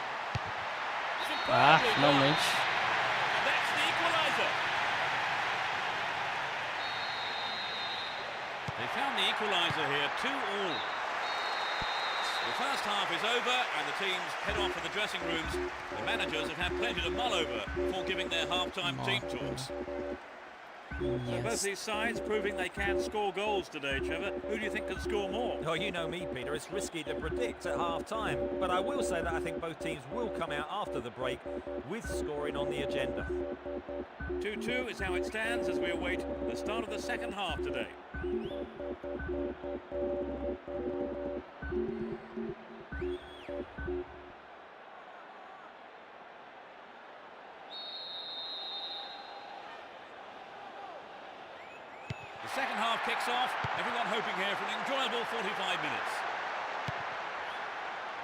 Ah, Superbly done. finalmente. And that's the equaliser. They found the equaliser here, 2-2. The first half is over and the teams head off to the dressing rooms. The managers have had plenty to mull over before giving their half-time team talks. So both these sides proving they can score goals today, Trevor. Who do you think can score more? Oh, you know me, Peter. It's risky to predict at half-time. But I will say that I think both teams will come out after the break with scoring on the agenda. 2-2 is how it stands as we await the start of the second half today. The second half kicks off, everyone hoping here for an enjoyable 45 minutes.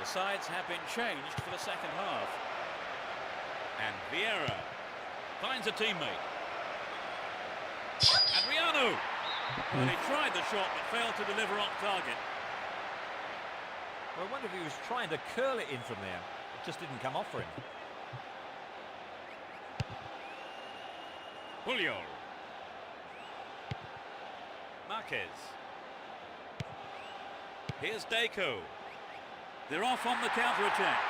The sides have been changed for the second half. And Vieira finds a teammate. Adriano! Well, he tried the shot but failed to deliver on target. Well, I wonder if he was trying to curl it in from there. It just didn't come off for him. Julio. Marquez. Here's Deco. They're off on the counter-attack.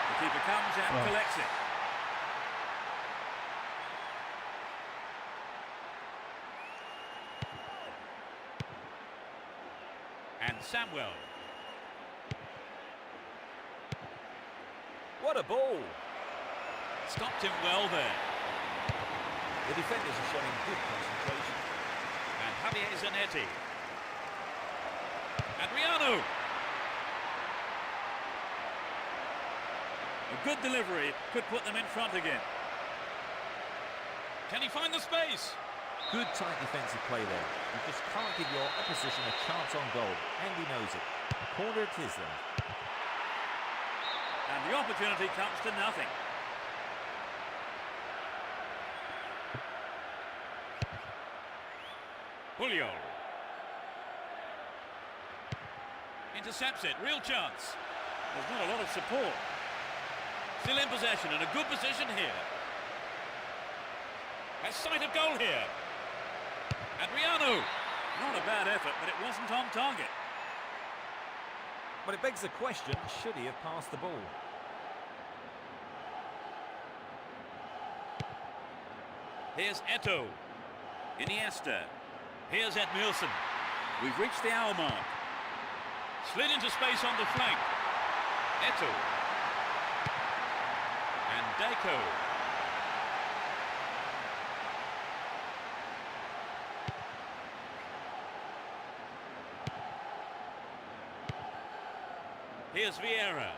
The keeper comes and collects it. And Samuel. What a ball! Stopped him well there. The defenders are showing good concentration. And Javier Zanetti. Adriano. A good delivery could put them in front again. Can he find the space? Good tight defensive play there. You just can't give your opposition a chance on goal, and he knows it. Corner it is then. And the opportunity comes to nothing. Julio. Intercepts it, real chance. There's not a lot of support. Still in possession and a good position here. Has sight of goal here. Adriano. Not a bad effort, but it wasn't on target. But it begs the question, should he have passed the ball? Here's Eto'o. Iniesta. Here's Edmilson. We've reached the hour mark. Slid into space on the flank. Eto'o. And Deco. Here's Vieira.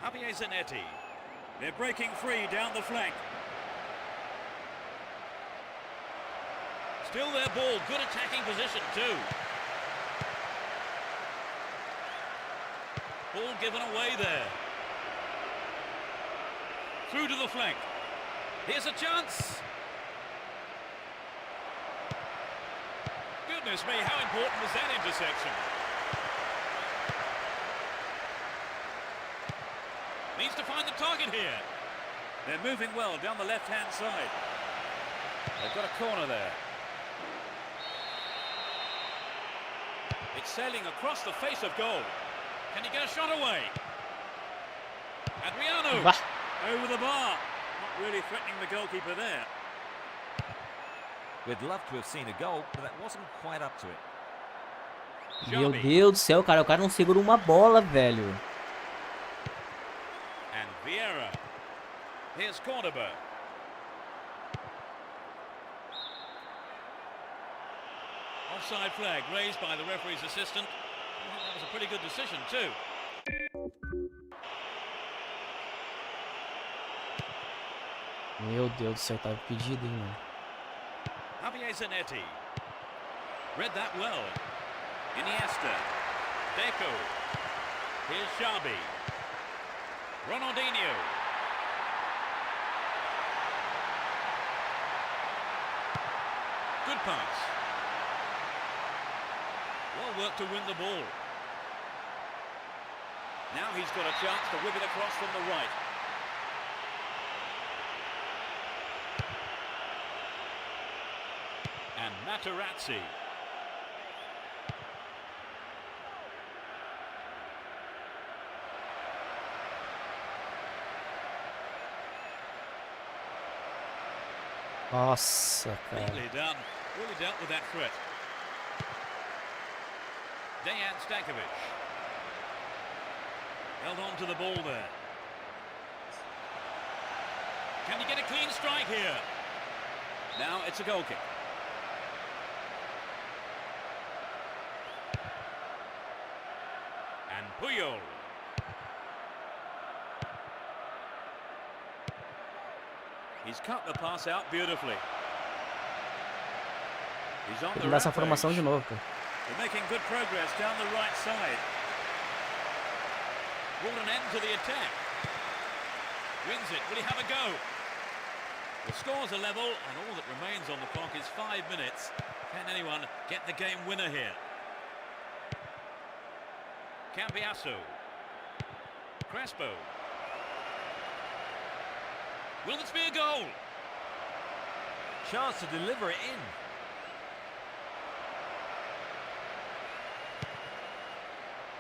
Javier Zanetti. They're breaking free down the flank. Still their ball, good attacking position too. Ball given away there. Through to the flank. Here's a chance. Goodness me, how important was that intersection? Needs to find the target here. They're moving well down the left-hand side. They've got a corner there. It's sailing across the face of goal. Can he get a shot away? Adriano. Over the bar. Not really threatening the goalkeeper there. We'd love to have seen a goal, but that wasn't quite up to it. Meu Deus do céu, cara. O cara não segura uma bola, velho. And Vieira. Here's Cordoba. Offside flag raised by the referee's assistant. I think that was a pretty good decision too. Meu Deus do céu, tá pedido, hein, mano. Javier Zanetti. Read that well. Iniesta. Deco. Here's Xabi. Ronaldinho. Good pass. Well worked to win the ball. Now he's got a chance to whip it across from the right. And Materazzi. Nossa, cara. Neatly done. Really dealt with that threat. Dejan Stankovic. Held on to the ball there. Can he get a clean strike here? Now it's a goal kick. And Puyol. He's cut the pass out beautifully. He's on Tem the que dar essa formação rampage. de novo, cara. They're making good progress down the right side. Brought an end to the attack. Wins it. Will he have a go? The scores are level, and all that remains on the clock is 5 minutes. Can anyone get the game winner here? Cambiasso. Crespo. Will this be a goal? Chance to deliver it in.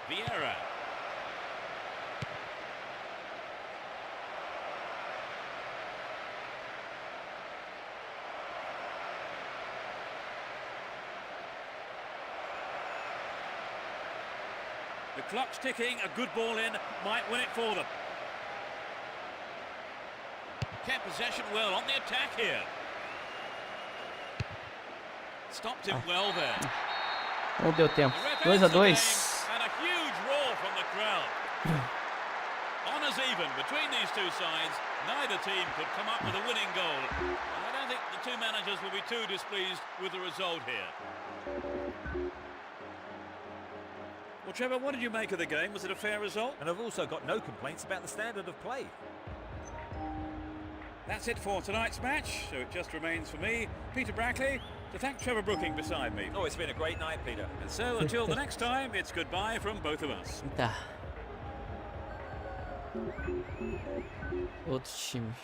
Vieira. The clock's ticking, a good ball in, might win it for them. Kept possession well on the attack here. Stopped him well there. Não deu tempo. The ref 2 a ends the 2. game, and a huge roar from the crowd. Honours even between these two sides. Neither team could come up with a winning goal. I don't think the two managers will be too displeased with the result here. Well, Trevor, what did you make of the game? Was it a fair result? And I've also got no complaints about the standard of play. That's it for tonight's match, so it just remains for me, Peter Brackley, to thank Trevor Brooking beside me. Oh, it's been a great night, Peter. And so, until the next time, it's goodbye from both of us. Tá. Outros times.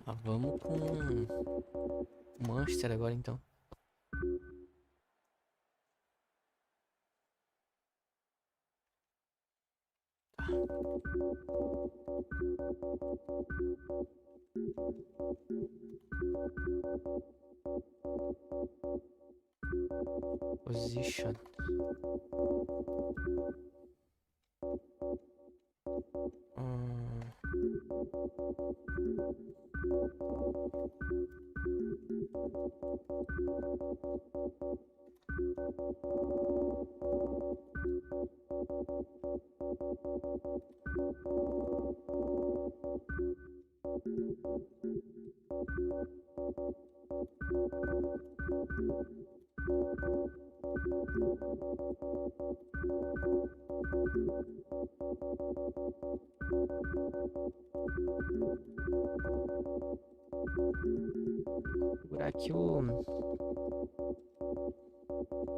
Ah, vamos com Manchester agora então. Position. Configurar aqui o...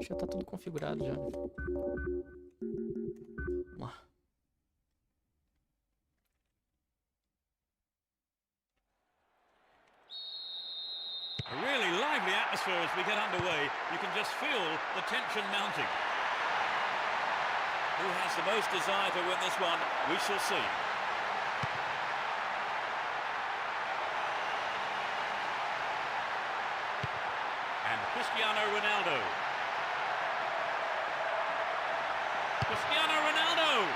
Já tá tudo configurado já. Vamos lá. A really lively atmosphere as we get underway. You can just feel the tension mounting. Who has the most desire to win this one? We shall see. And Cristiano Ronaldo. Cristiano Ronaldo!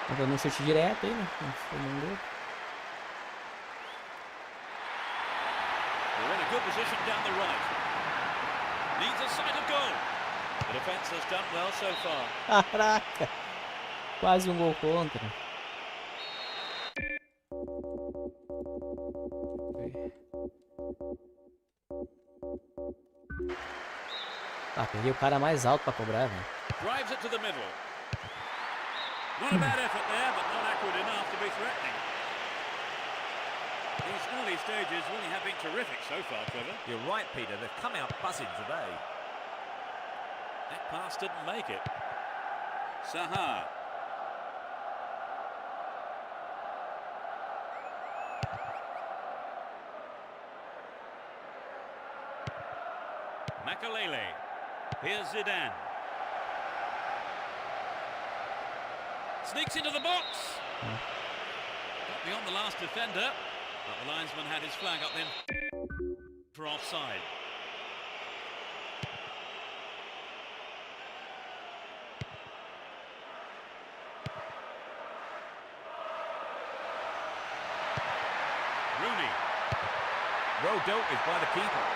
Tá dando um chute direto aí, né? Não deu. They're in a good position down the right. Needs a sight of goal. The defence has done well so far. Caraca! Quase um gol contra. Tá, peguei o cara mais alto pra cobrar, velho. Drives it to the middle. Not a bad effort there, but not accurate enough to be threatening. These early stages really have been terrific so far, Trevor. You're right, Peter. They've come out buzzing today. That pass didn't make it. Saha. Makalele. Here's Zidane. Sneaks into the box. Got beyond the last defender, but the linesman had his flag up then for offside. Rooney. Well dealt with by the keeper.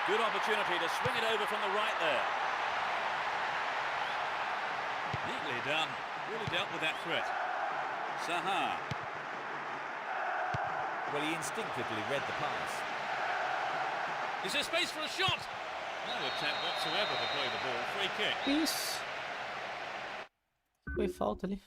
Good opportunity to swing it over from the right there. Neatly done. Really dealt with that threat. Saha. Well, he instinctively read the pass. Is there space for a shot? No attempt whatsoever to play the ball. Free kick. Isso. Foi falta ali.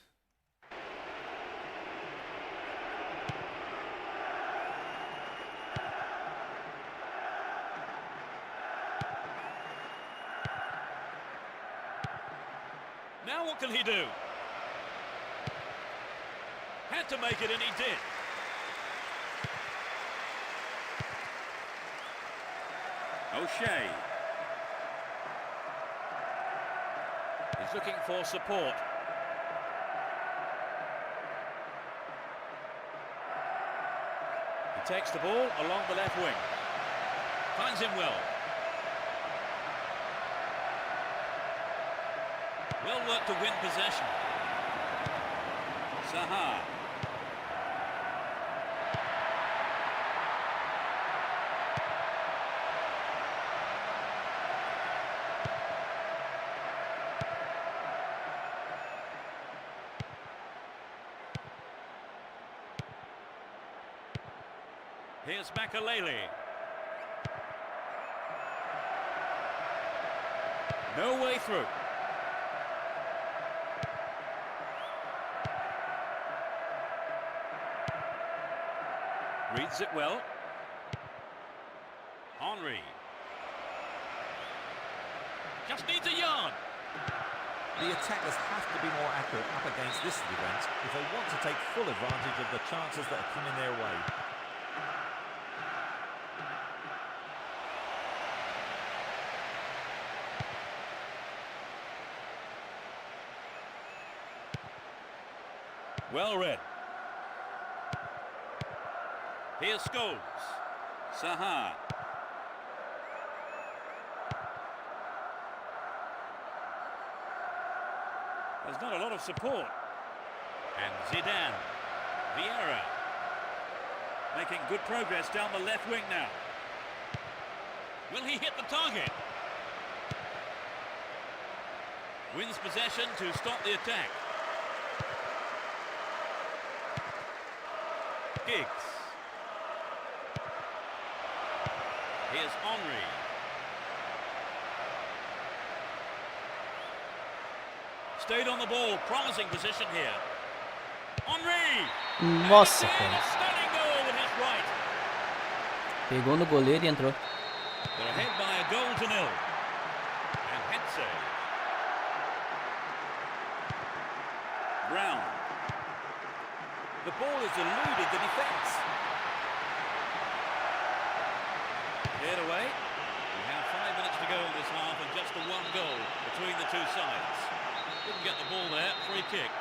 Now what can he do? Had to make it and he did. O'Shea. He's looking for support. He takes the ball along the left wing. Finds him well. Well worked to win possession. Saha. Here's Makalele. No way through. Reads it well. Henry. Just needs a yard. The attackers have to be more accurate up against this defence if they want to take full advantage of the chances that are coming their way. Well read. Here's Scholes. Saha. There's not a lot of support. And Zidane. Vieira. Making good progress down the left wing now. Will he hit the target? Wins possession to stop the attack. Giggs. Here's Henry. Stayed on the ball, promising position here. Henry! Nossa, And cara. a stunning goal with his right. Pegou no goleiro e entrou. They're ahead by a goal to nil. And Hetze. Brown. The ball has eluded the defence. Cleared away. We have 5 minutes to go in this half and just the one goal between the two sides. Didn't get the ball there. Free kick.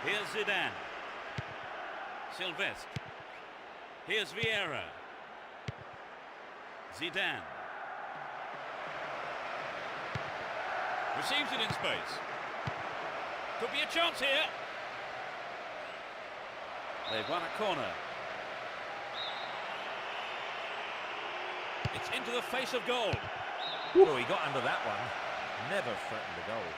Here's Zidane. Sylvestre. Here's Vieira. Zidane. Receives it in space. Could be a chance here. They've won a corner. It's into the face of goal. Oh, he got under that one. Never threatened the goal.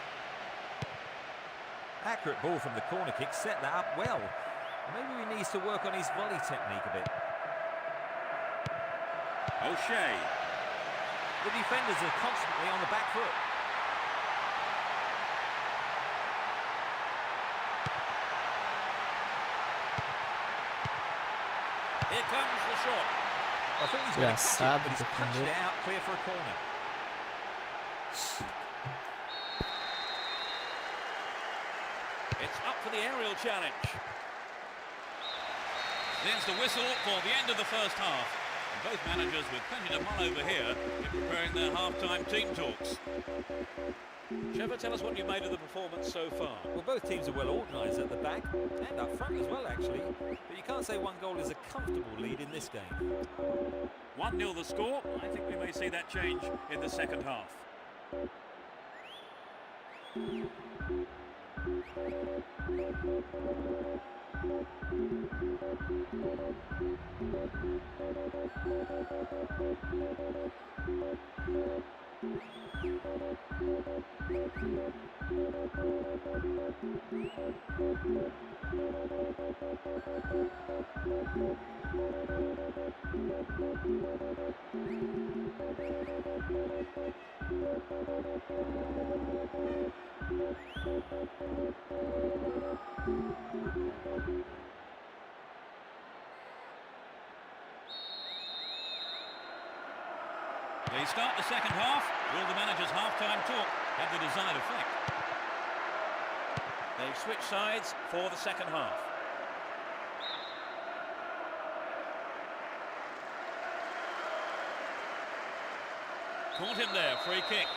Accurate ball from the corner kick, set that up well. Maybe he needs to work on his volley technique a bit. O'Shea. The defenders are constantly on the back foot. Here comes the shot. I think he's going to catch it, Lançado, but he's punched defendeu. it out clear for a corner. It's up for the aerial challenge. There's the whistle for the end of the first half. And both managers with plenty to mull over here in preparing their half-time team talks. Trevor, tell us what you made of the performance so far. Well, both teams are well organised at the back and up front as well, actually. But you can't say one goal is a comfortable lead in this game. 1-0 the score. I think we may see that change in the second half. They start the second half. Will the manager's half-time talk have the desired effect? They've switched sides for the second half. Caught him there, free kick.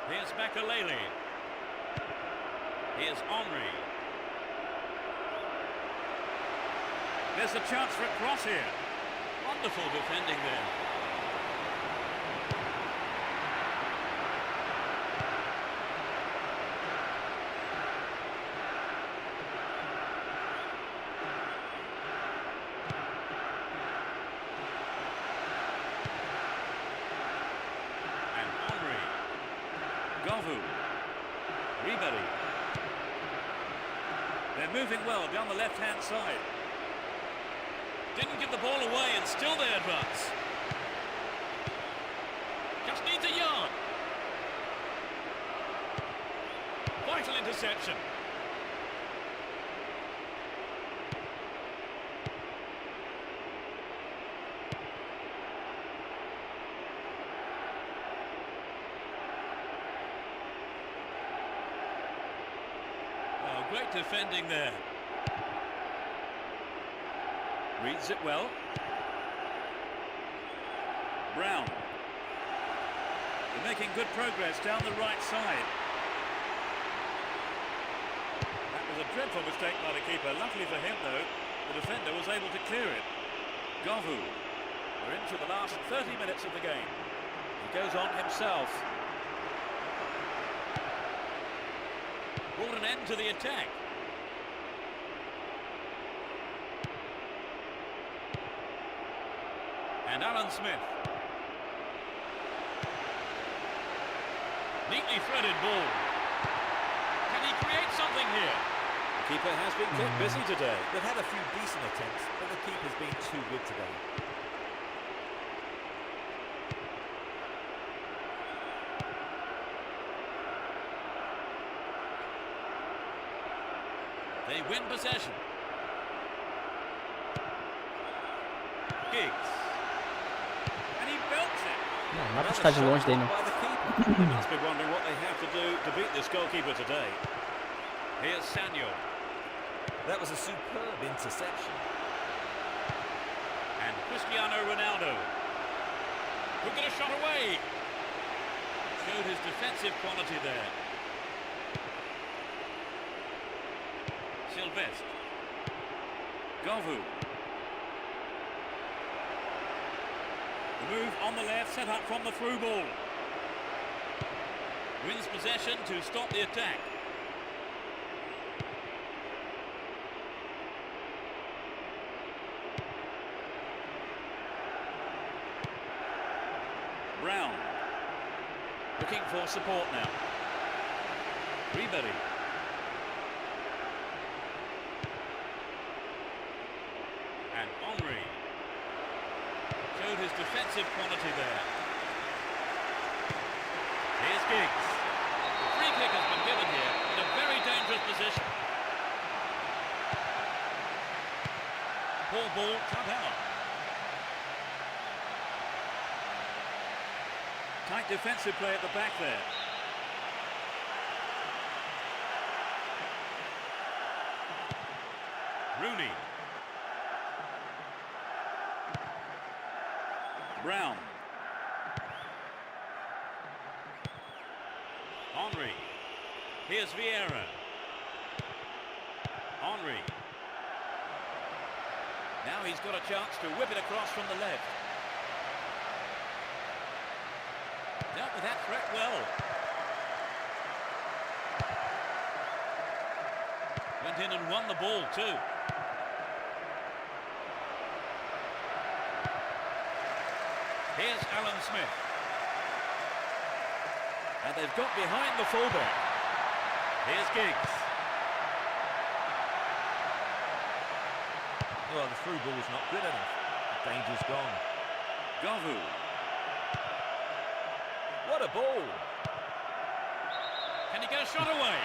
Here's Makalele. Here's Henry. There's a chance for a cross here. Wonderful defending there. And Henry. Govu. Ribery. They're moving well down the left-hand side. Didn't give the ball away and still they advance. Just needs a yard. Vital interception. Oh, great defending there. Reads it well. Brown. They're making good progress down the right side. That was a dreadful mistake by the keeper. Luckily for him, though, the defender was able to clear it. Govu. We're into the last 30 minutes of the game. He goes on himself. Brought an end to the attack. And Alan Smith. Neatly threaded ball. Can he create something here? The keeper has been kept busy today. They've had a few decent attempts, but the keeper's been too good today. They win possession. Giggs. Não, dá pra ficar de longe dele, não. They must be wondering what they have to do to beat this goalkeeper today. Here's Samuel. That was a superb interception. And Cristiano Ronaldo. Who got a shot away? Showed his defensive quality there. Sylvestre. Govu. The move on the left, set up from the through ball. Wins possession to stop the attack. Brown. Looking for support now. Ribery. And Henry. Showed his defensive quality there. Here's Giggs. The free kick has been given here in a very dangerous position. Poor ball cut out. Tight defensive play at the back there. Rooney. Brown. Henry. Here's Vieira. Henry. Now he's got a chance to whip it across from the left. Dealt with that threat well. Went in and won the ball too. Here's Alan Smith. And they've got behind the fullback. Here's Giggs. Well, the through ball's not good enough. The danger's gone. Gavu. What a ball! Can he get a shot away?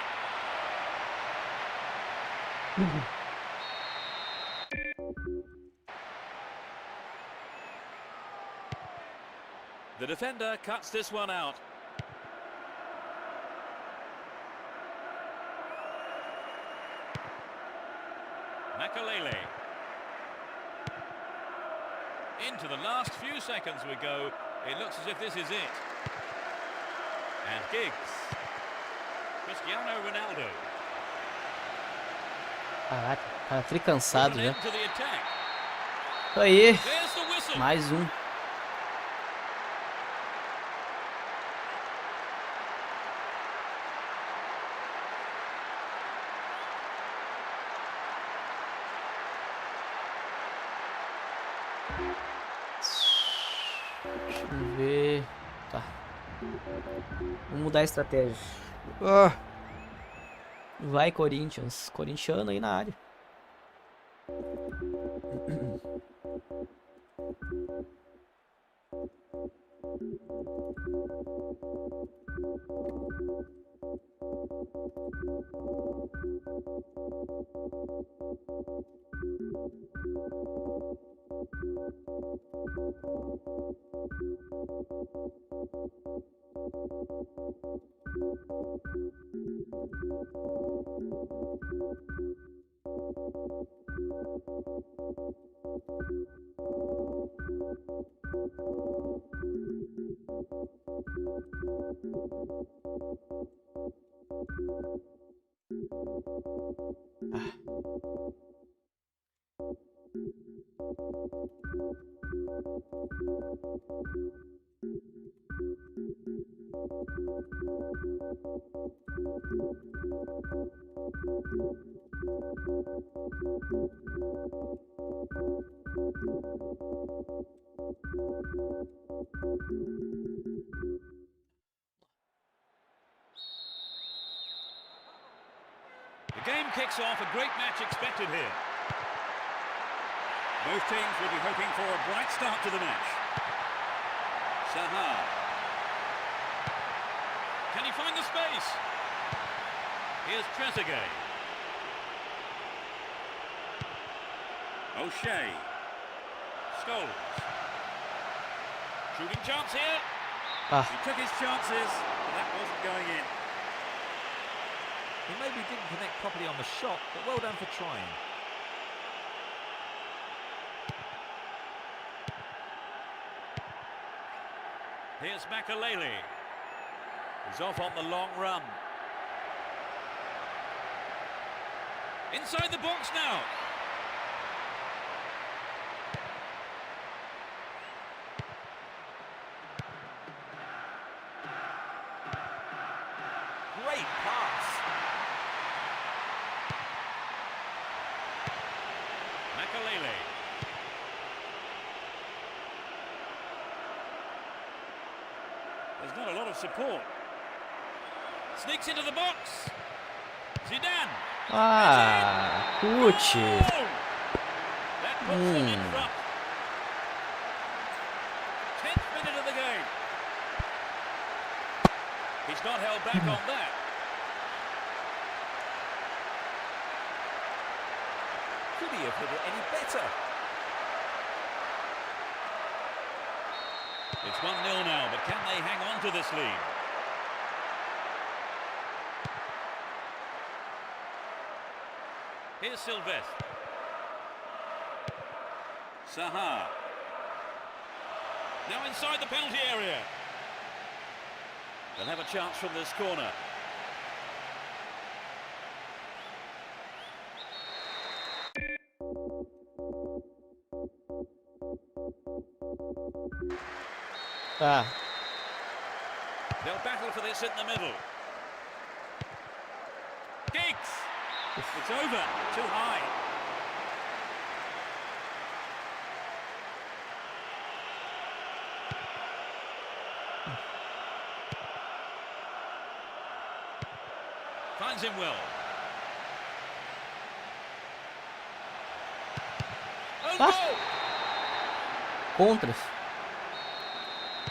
The defender cuts this one out. Makalele. Into the last few seconds we go. It looks as if this is it. And Giggs. Cristiano Ronaldo. Caraca, cara, fiquei cansado já. To the attack. Isso aí, There's the whistle. mais um. Deixa eu ver. Tá. Vamos mudar a estratégia. Vai, Corinthians. Corintiano aí na área. The game kicks off, a great match expected here. Both teams will be hoping for a bright start to the match. Saha. Can he find the space? Here's Trezeguet. O'Shea. Scholes. Shooting chance here. He took his chances, but that wasn't going in. He maybe didn't connect properly on the shot, but well done for trying. Here's Makalele. He's off on the long run. Inside the box now. Great pass. Makalele. There's not a lot of support. Sneaks into the box. Zidane. Cucci. Oh! That puts them in front. 10th minute of the game. He's not held back on that. Could he have hit it any better? It's 1-0 now, but can they hang on to this lead? Here's Sylvestre. Saha. Now inside the penalty area. They'll have a chance from this corner. Tá. They'll battle for this in the middle. Giggs! It's over. Too high. Finds him well. Oh, Ah. goal! Contras.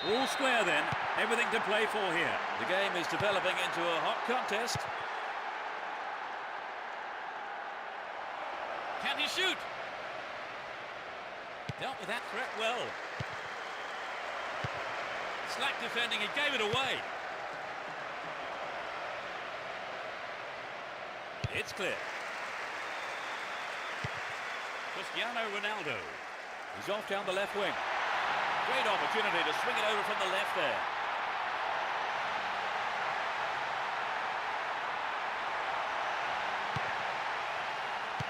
All square then. Everything to play for here. The game is developing into a hot contest. Can he shoot? Dealt with that threat well. Slack defending, he gave it away. It's clear. Cristiano Ronaldo. He's off down the left wing. Great opportunity to swing it over from the left there.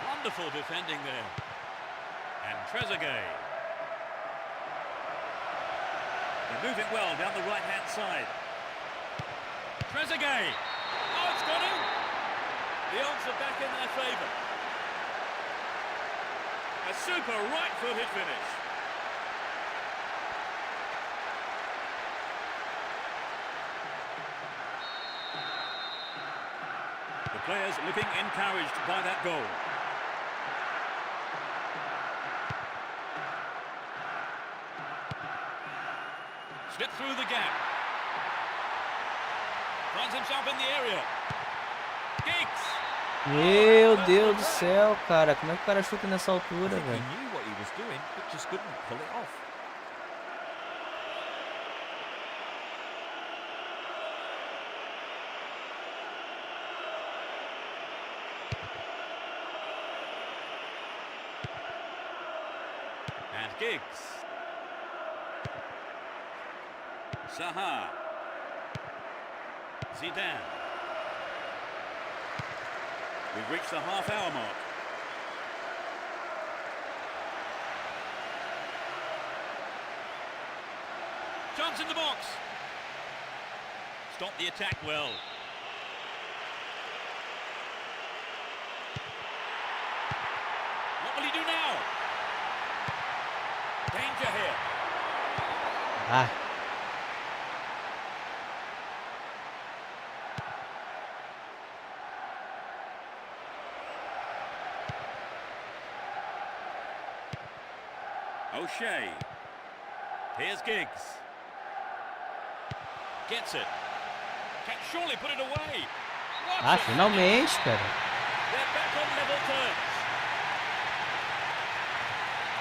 Wonderful defending there. And Trezeguet. They're moving well down the right-hand side. Trezeguet. Oh, it's got him. The odds are back in their favour. A super right-footed finish. The players looking encouraged by that goal. Slipped through the gap. Finds himself in the area. Giggs! Meu Deus do céu, cara. Como é que o cara chuta nessa altura, He velho? knew what he was doing, but just couldn't pull it off. And Giggs. Saha. Zidane. We've reached the half-hour mark. Chance in the box. Stop the attack well. What will he do now? Danger here. Ah, O'Shea. Here's Giggs. Gets it. Can surely put it away. What a finalmente, cara. They're back on level terms.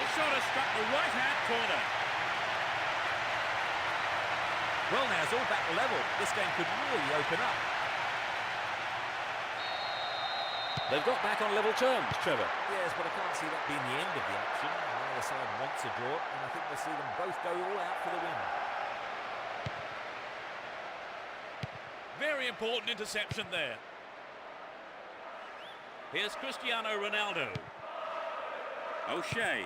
The shot has struck the right-hand corner. Well, now it's all back level. This game could really open up. They've got back on level terms, Trevor. Yes, but I can't see that being the end of the action. Neither side wants a draw, and I think we'll see them both go all out for the win. Very important interception there. Here's Cristiano Ronaldo. O'Shea.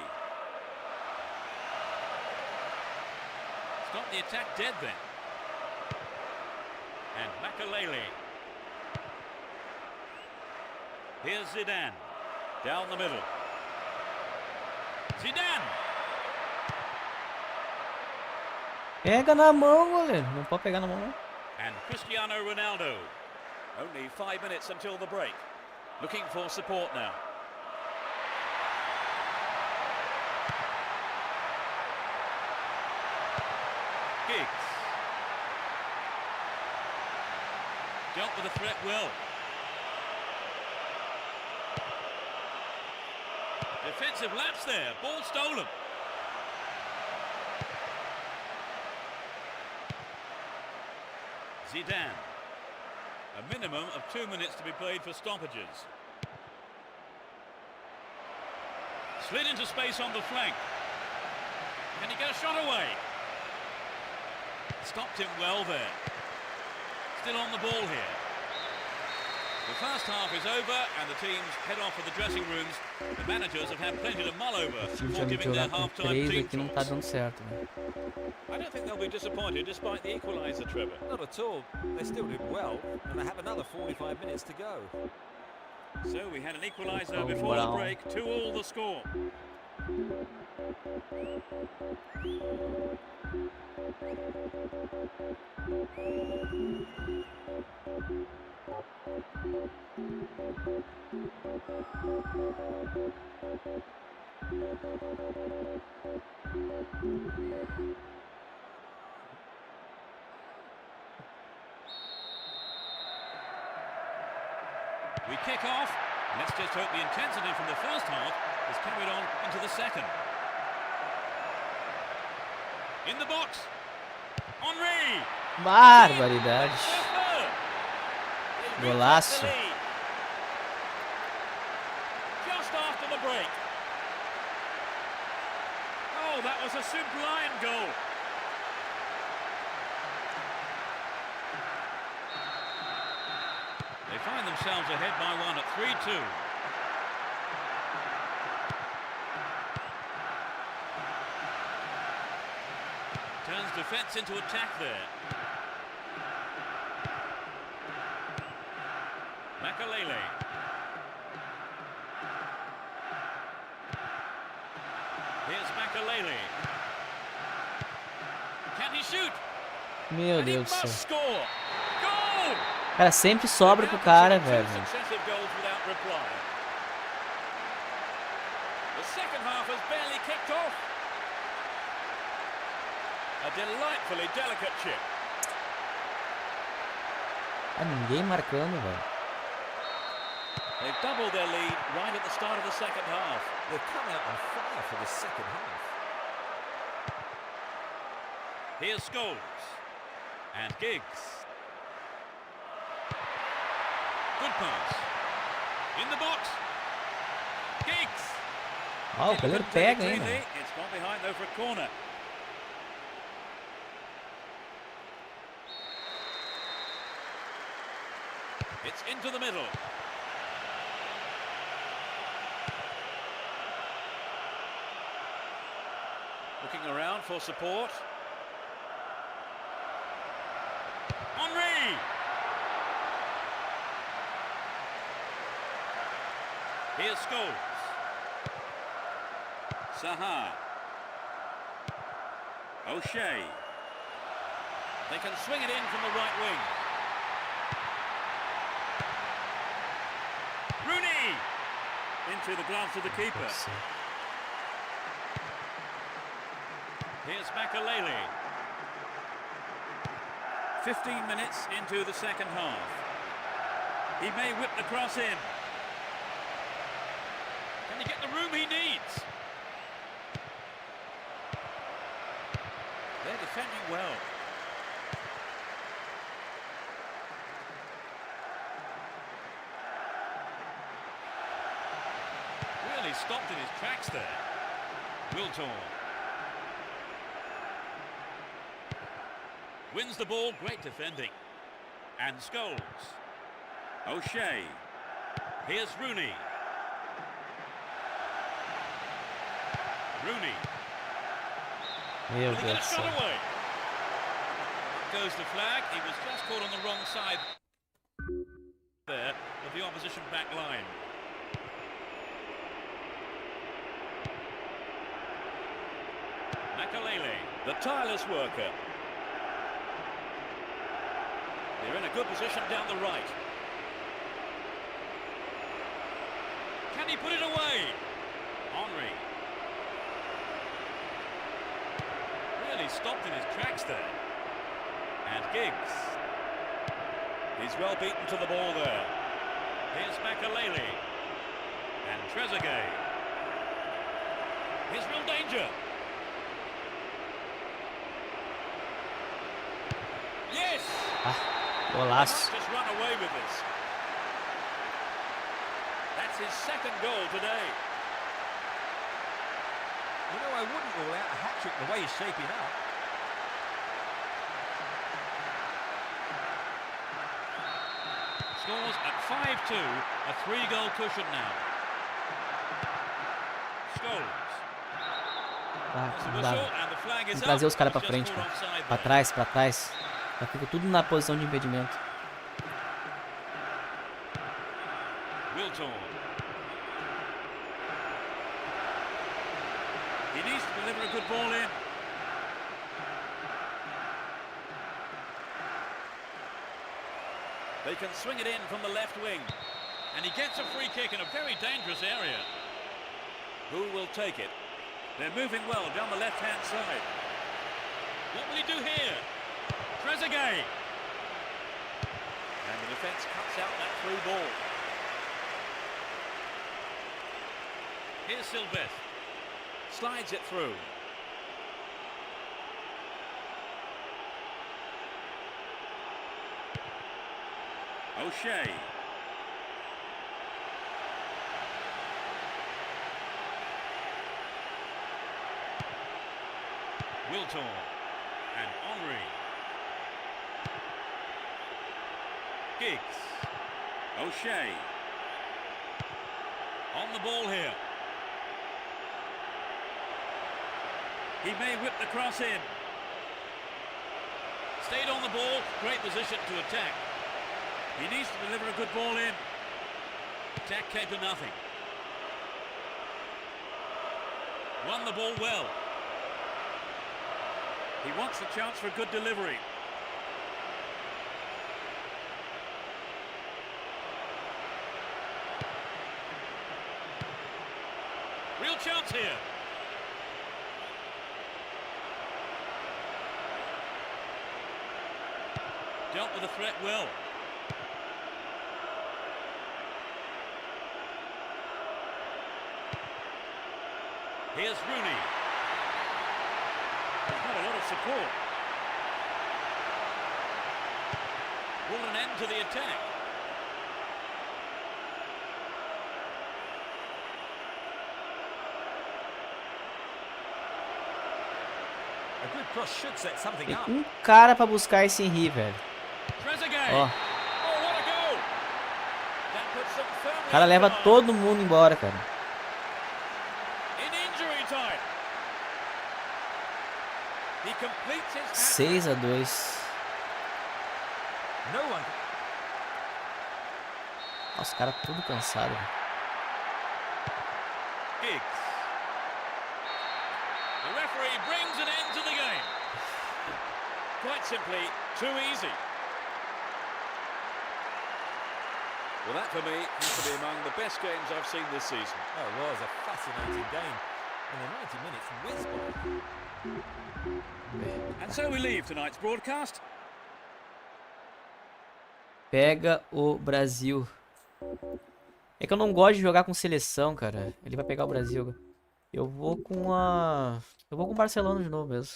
Stop the attack dead then. And Makalele. Here's Zidane. Down the middle. Zidane. Pega na mão, goleiro. Não pode pegar na mão, não. And Cristiano Ronaldo. Only 5 minutes until the break. Looking for support now. Giggs. Dealt with the threat well. Defensive lapse there. Ball stolen. Zidane. A minimum of 2 minutes to be played for stoppages. Slid into space on the flank. Can he get a shot away? Stopped him well there. Still on the ball here. The first half is over and the teams head off for the dressing rooms. The managers have had plenty to mull over before giving their half-time team aqui não tá dando certo, né? I don't think they'll be disappointed despite the equaliser, Trevor. Not at all. They still did well, and they have another 45 minutes to go. So we had an equaliser before the break, 2-2 the score. We kick off. Let's just hope the intensity from the first half is carried on into the second. In the box. Henry. Barbaridade. Golaço. Just after the break. Oh, that was a sublime goal. They find themselves ahead by one at 3-2. Turns defence into attack there. Makalele. Here's Makalele. Can he shoot? Meu And he Deus do must céu. score. Goal! Cara, sempre sobra pro cara, velho. Successive goals without reply. The second half has barely kicked off. A delightfully delicate chip. Ah, ninguém marcando, velho. They've doubled their lead right at the start of the second half. They've come out on fire for the second half. Here's Scholes. And Giggs. Good pass. In the box. Giggs. Ah, o goleiro pega, hein, velho. It's gone behind though for a corner. It's into the middle. Looking around for support. Henry! Here's Scholes. Saha. O'Shea. They can swing it in from the right wing. Rooney! Into the gloves of the keeper. Here's Makalele. 15 minutes into the second half. He may whip the cross in. Can he get the room he needs? They're defending well. Really stopped in his tracks there. Wiltor. Wins the ball, great defending. And Scholes. O'Shea. Here's Rooney. Rooney. Meu Will he get Deus a do shot céu. away? Goes the flag. He was just caught on the wrong side there of the opposition back line. Makalele, the tireless worker. They're in a good position down the right. Can he put it away? Henry. Really stopped in his tracks there. And Giggs. He's well beaten to the ball there. Here's Makalele. And Trezeguet. Here's real danger. Yes! Golaço. Just run away with this. That's his second goal today. You know, I wouldn't rule out a hat-trick the way he's shaping up. Scores at 5-2, a 3-goal cushion now. Scholes. Ah, There's a não dá. whistle and the flag Tem is que trazer up. os caras pra Just frente, called cara. offside Pra there. trás, pra trás. Já fica tudo na posição de impedimento. Wilton. He needs to deliver a good ball in. They can swing it in from the left wing. And he gets a free kick in a very dangerous area. Who will take it? They're moving well down the left-hand side. What will he do here? Trezeguet. And the defence cuts out that through ball. Here's Sylvestre. Slides it through. O'Shea. Wilton. And Henry. Giggs. O'Shea. On the ball here. He may whip the cross in. Stayed on the ball, great position to attack. He needs to deliver a good ball in. Attack came to nothing. Won the ball well. He wants a chance for a good delivery. Real chance here. Dealt with the threat well. Here's Rooney. There's not a lot of support. Brought an end to the attack. A good cross should set something up. Tem cara pra buscar esse Henry, velho. Trezeguet. Ó. Oh, what a goal! That puts them firmly O cara in leva command. todo mundo embora, cara. In injury time. He completes his hat-trick. 6-2. No one. Nossa, os caras tudo cansado. Giggs. The referee brings an end to the game. Quite simply, too easy. Well, that for me has to be among the best games I've seen this season. Oh, it was a fascinating game. And the 90 minutes whizzed by. And so we leave tonight's broadcast. Pega o Brasil. É que eu não gosto de jogar com seleção, cara. Ele vai pegar o Brasil. Eu vou com a... Eu vou com o Barcelona de novo mesmo.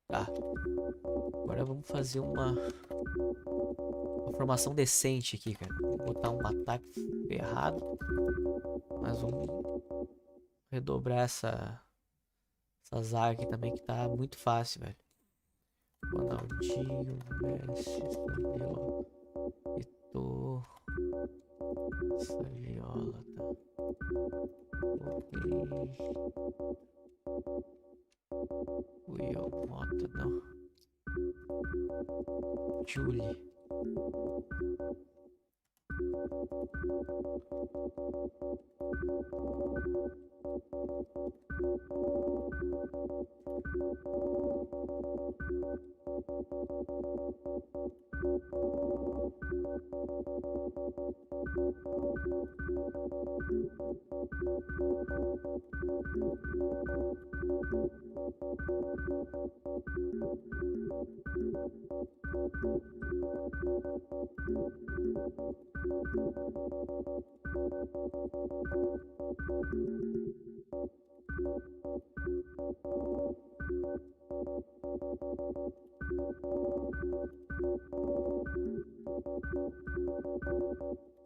Tá. Agora vamos fazer uma formação decente aqui, cara. Vou botar um ataque ferrado. Mas vamos redobrar essa zaga aqui também, que tá muito fácil, velho. Ronaldinho, Messi, Saviola, Eto'o, Saviola, tá. Will, Mota, não. Julie.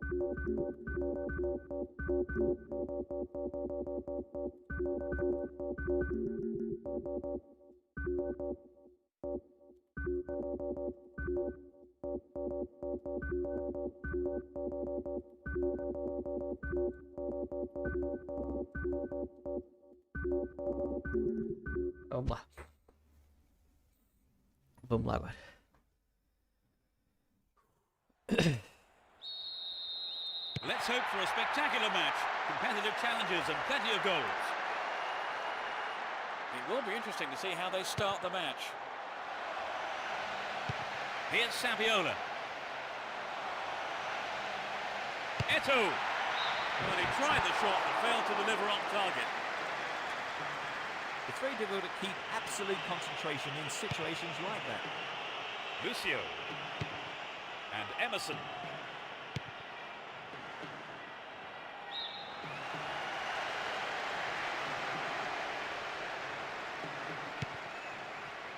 Vamos lá. Vamos lá agora. Let's hope for a spectacular match. Competitive challenges and plenty of goals. It will be interesting to see how they start the match. Here's Saviola. Eto'o. Well, he tried the shot but failed to deliver on target. It's very difficult to keep absolute concentration in situations like that. Lucio. And Emerson.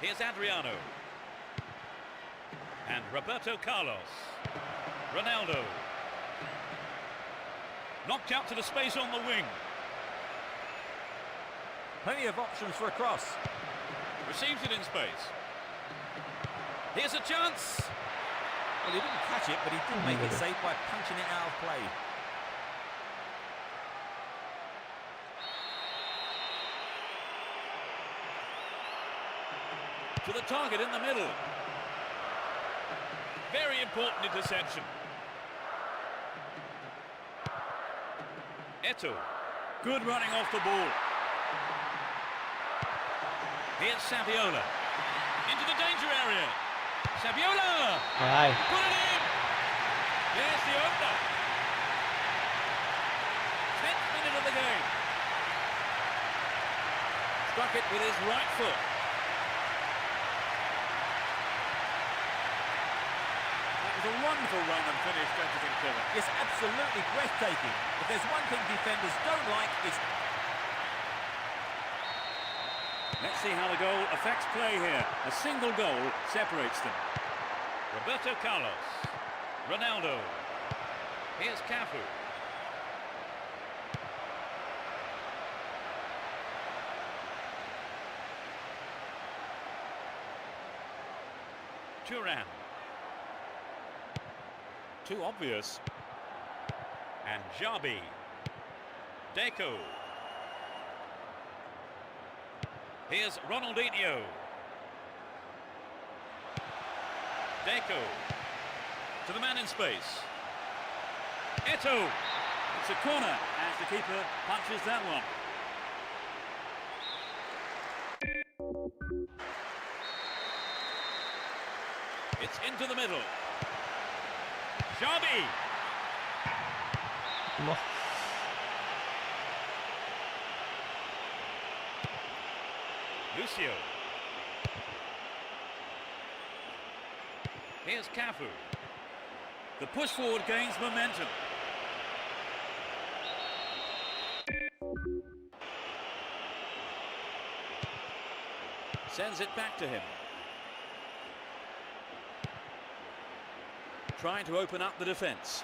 Here's Adriano. And Roberto Carlos. Ronaldo. Knocked out to the space on the wing. Plenty of options for a cross. Receives it in space. Here's a chance. Well, he didn't catch it, but he did make it safe by punching it out of play. To the target in the middle. Very important interception. Eto'o. Good running off the ball. Here's Saviola. Into the danger area. Saviola! Vai. Put it in! There's the opener. 10th minute of the game. Struck it with his right foot. That was a wonderful run and finish, don't you think, Kevin? It's absolutely breathtaking. If there's one thing defenders don't like, it's... Let's see how the goal affects play here. A single goal separates them. Roberto Carlos. Ronaldo. Here's Cafu. Turan. Too obvious. And Jabi. Deco. Here's Ronaldinho. Deco. To the man in space. Eto'o. It's a corner as the keeper punches that one. It's into the middle. Jabi. Nossa. Lucio. Here's Cafu. The push forward gains momentum. Sends it back to him. Trying to open up the defence.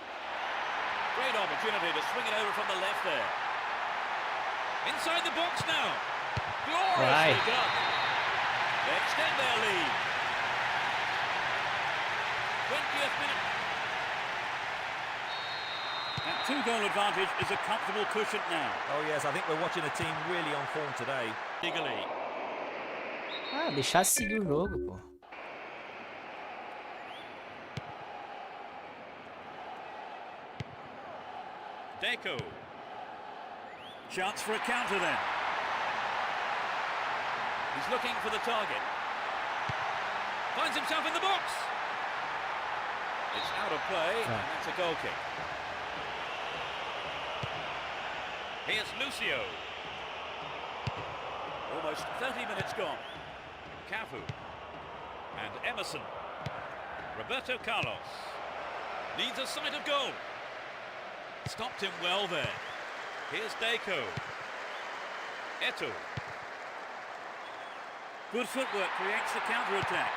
Great opportunity to swing it over from the left there. Inside the box now. Gloriously done. They extend their lead. 20th minute. That two-goal advantage is a comfortable cushion now. Oh yes, I think we're watching a team really on form today. Eagerly. Ah, deixar seguir o jogo, pô. Deco. Chance for a counter then. He's looking for the target. Finds himself in the box. It's out of play, and that's a goal kick. Here's Lucio. Almost 30 minutes gone. Cafu. And Emerson. Roberto Carlos. Needs a sight of goal. Stopped him well there. Here's Deco. Eto'o. Good footwork creates the counter-attack.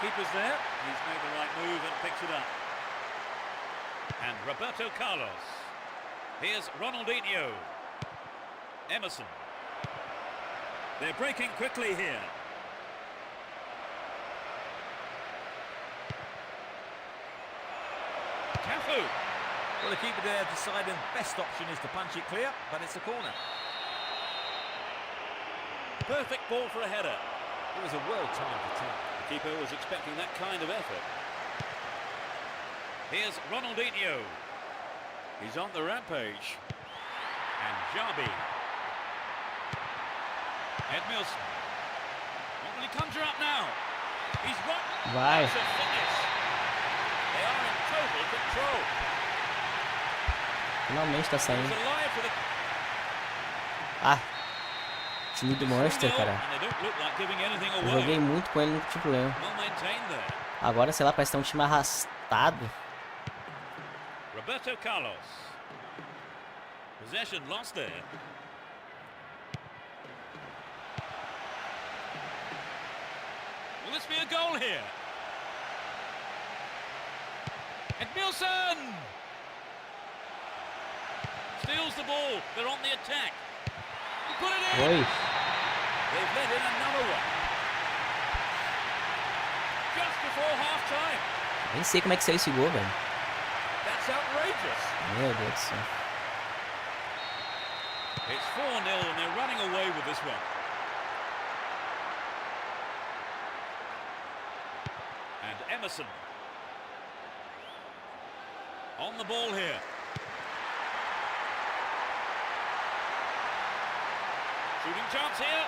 Keeper's there. He's made the right move and picks it up. And Roberto Carlos. Here's Ronaldinho. Emerson. They're breaking quickly here. Cafu. Well, the keeper there deciding the best option is to punch it clear, but it's a corner. Perfect ball for a header. It was a well-timed attack. The keeper was expecting that kind of effort. Here's Ronaldinho. He's on the rampage. And Jabi. Edmilson. What will he conjure up now? He's right. Vai. That's a finish. They are in total control. Finalmente tá He's saindo. alive for the Ah, time do Monster, cara. and they don't look like giving anything Eu away. joguei muito com ele no tipo leão. Well maintained there. Agora, sei lá, parece que tá um time arrastado. Roberto Carlos. Possession lost there. Will this be a goal here? Edmilson! Steals the ball. They're on the attack. He put it in. Oi. They've let in another one. Just before half-time. Nem sei como é que saiu esse gol, velho. That's outrageous. Meu Deus do céu. It's 4-0 and they're running away with this one. And Emerson. On the ball here. Shooting chance here.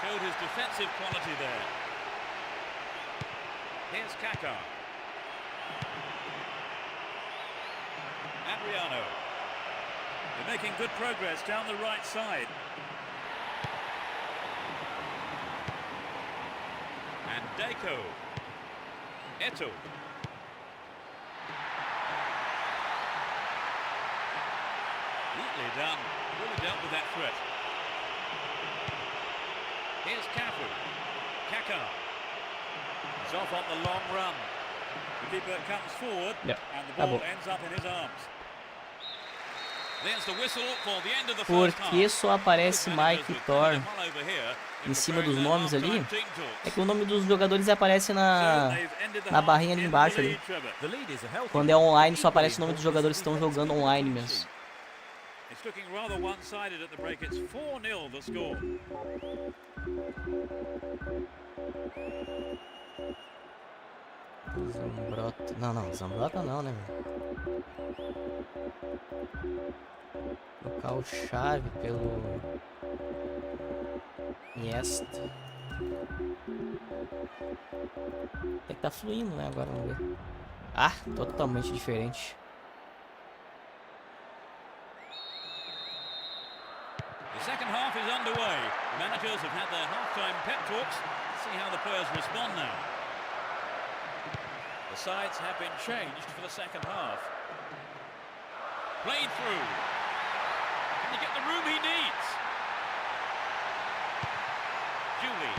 Showed his defensive quality there. Here's Kaká. Adriano. They're making good progress down the right side. And Deco. Eto'o. Neatly done. Really dealt with that threat. Here's Cafu. Kaká. He's off on the long run. The keeper comes forward, Yeah, and the ball acabou. ends up in his arms. There's the whistle for the end of the Por first half. que só aparece Managers Mike e with Thor Canal over here in em cima dos preparing nomes their ali? half-time team talks. É que o nome dos jogadores aparece So na they've ended the na half barrinha ali in embaixo the ali. lead, Trevor. The lead is a healthy Quando é one, online but só aparece o equally nome dos jogadores que estão important jogando online mesmo. It's looking rather one-sided at the break. It's 4-0 the score. Zambrota. Não, Zambrota não, né, meu? Trocar o chave pelo Iniesta. Tem que tá fluindo, né? Agora vamos ver. Ah, totalmente diferente. The second half is underway. The managers have had their half-time pep talks. Let's see how the players respond now. The sides have been changed for the second half. Played through. Can he get the room he needs? Julie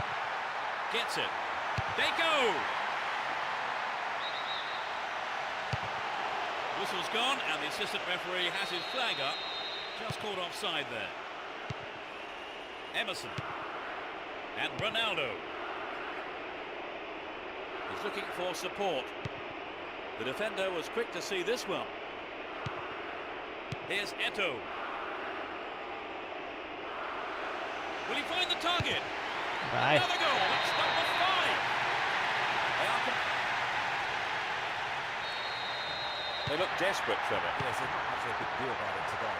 gets it. Deco! Whistle's gone, and the assistant referee has his flag up. Just called offside there. Emerson. And Ronaldo. He's looking for support. The defender was quick to see this one. Here's Eto'o. Will he find the target? Vai. Another goal. That's number 5. They look desperate, Trevor. Yes, there's not much of a big deal about it today.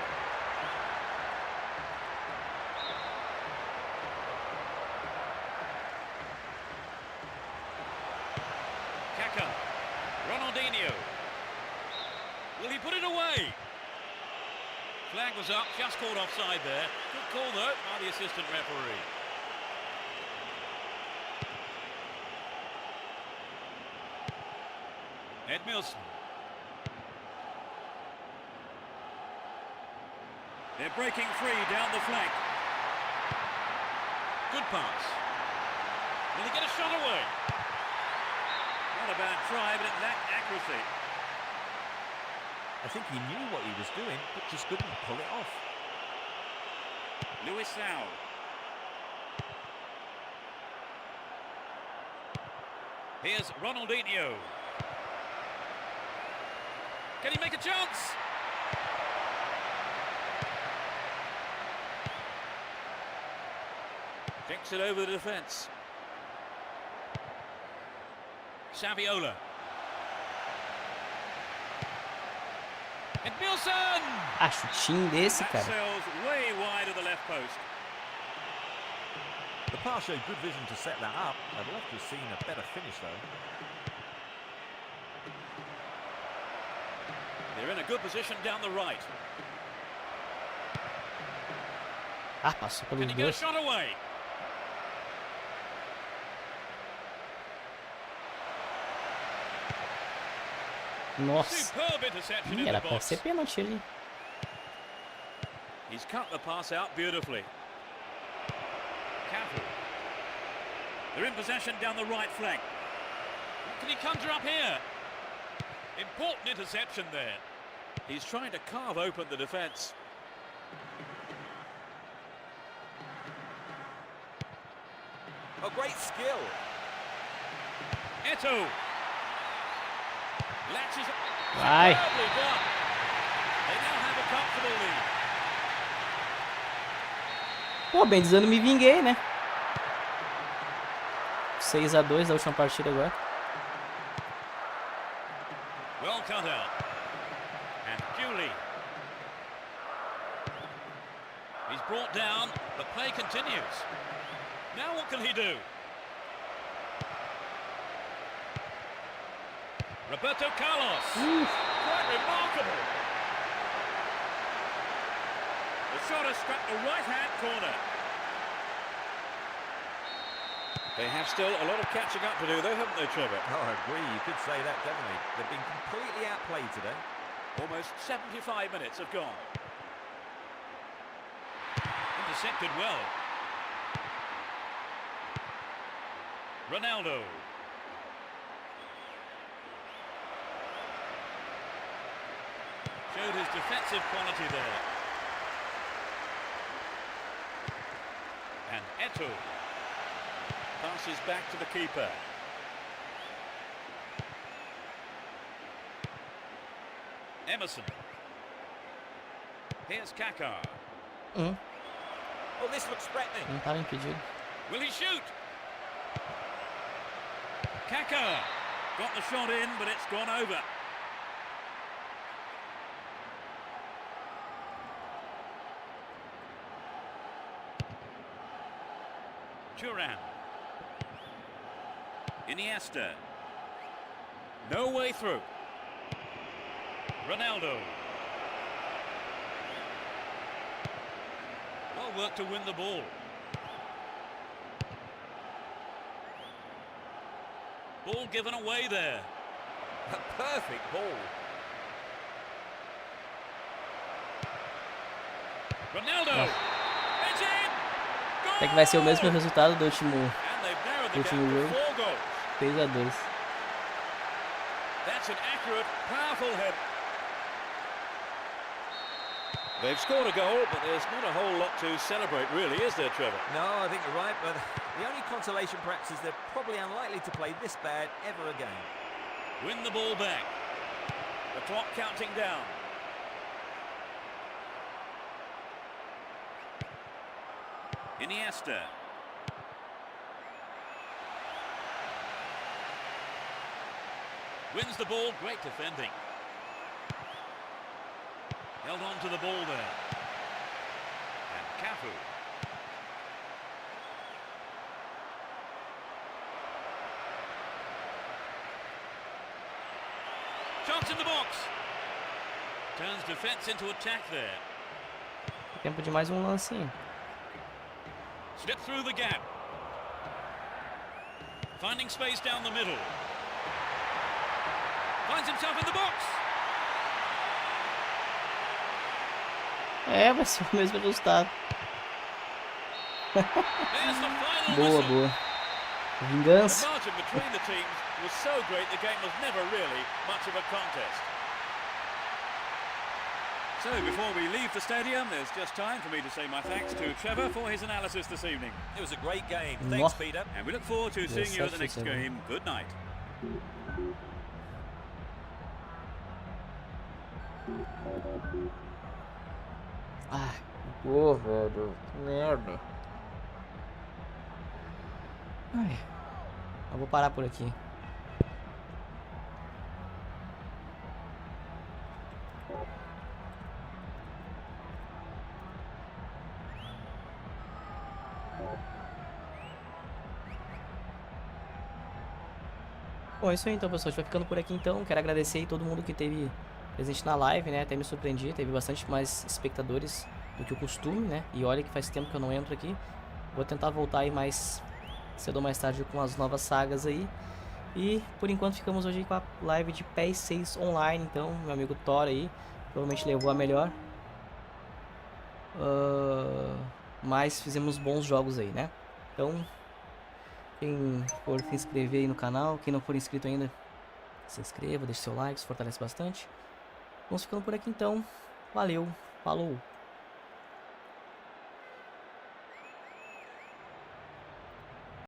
Kaká. Ronaldinho. Will he put it away? Flag was up, just called offside there. Good call, though, by the assistant referee. Edmilson. They're breaking free down the flank. Good pass. Will he get a shot away? Not a bad try, but it lacked accuracy. I think he knew what he was doing, but just couldn't pull it off. Luis Now. Here's Ronaldinho. Can he make a chance? Kicks it over the defence. Saviola. And Wilson! Ah, chutinho desse, That cara. sails way wide of the left post. The pass showed good vision to set that up. I'd love to have seen a better finish, though. They're in a good position down the right. Ah, passou Can pelos he get a dois. shot away? Nossa. Superb interception Ih, in the era pra box. ser pênalti ali. He's cut the pass out beautifully. Cafu. They're in possession down the right flank. What can he conjure up here? Important interception there. He's trying to carve open the defence. Oh, great skill. Eto'o. Latches. Vai. Superbly done. They now have a comfortable lead. Pô, bem dizendo, me vinguei, né? 6 a 2 da última partida agora. Well cut out. And Julie. He's brought down. The play continues. Now what can he do? Roberto Carlos. Quite remarkable. The shot has struck the right-hand corner. They have still a lot of catching up to do, though, haven't they, Trevor? Oh, I agree. You could say that, definitely. They've been completely outplayed today. Almost 75 minutes have gone. Intercepted well. Ronaldo. Showed his defensive quality there. And Eto'o passes back to the keeper. Emerson. Here's Kaká. Oh, this looks threatening. Não tava impedido. Will he shoot? Kaká got the shot in, but it's gone over. Thuram. Iniesta. No way through. Ronaldo. Well worked to win the ball. Ball given away there. A perfect ball. Ronaldo. It's in. Até que vai ser o mesmo resultado do último And they've narrowed the último gap jogo. to 4 goals. 3 a 2. That's an accurate, powerful hit. They've scored a goal, but there's not a whole lot to celebrate, really, is there, Trevor? No, I think you're right, but the only consolation perhaps is they're probably unlikely to play this bad ever again. Win the ball back. The clock counting down. Iniesta. Wins the ball, great defending. Held on to the ball there. And Cafu. Chance in the box. Turns defense into attack there. Tempo de mais um lancinho. Slip through the gap. Finding space down the middle. Finds himself in the box. É, vai ser o mesmo resultado. There's the final Boa, whistle. boa. The Vingança. margin between the teams was so great the game was never really much of a contest. So, before we leave the stadium, there's just time for me to say my thanks to Trevor for his analysis this evening. It was a great game. Nossa. Thanks, Peter. And we look forward to seeing you at the next game. Good night. Ah, pô, velho. Que merda. Ai, eu vou parar por aqui. Bom, é isso aí então, pessoal. A gente vai ficando por aqui então. Quero agradecer aí todo mundo que teve presente na live, né? Até me surpreendi, teve bastante mais espectadores do que o costume, né? E olha que faz tempo que eu não entro aqui. Vou tentar voltar aí mais cedo ou mais tarde com as novas sagas aí. E por enquanto ficamos hoje com a live de PES 6 online. Então, meu amigo Thor aí provavelmente levou a melhor. Mas fizemos bons jogos aí, né? Então, quem for se inscrever aí no canal, quem não for inscrito ainda, se inscreva, deixe seu like, isso fortalece bastante. Vamos ficando por aqui então. Valeu, falou!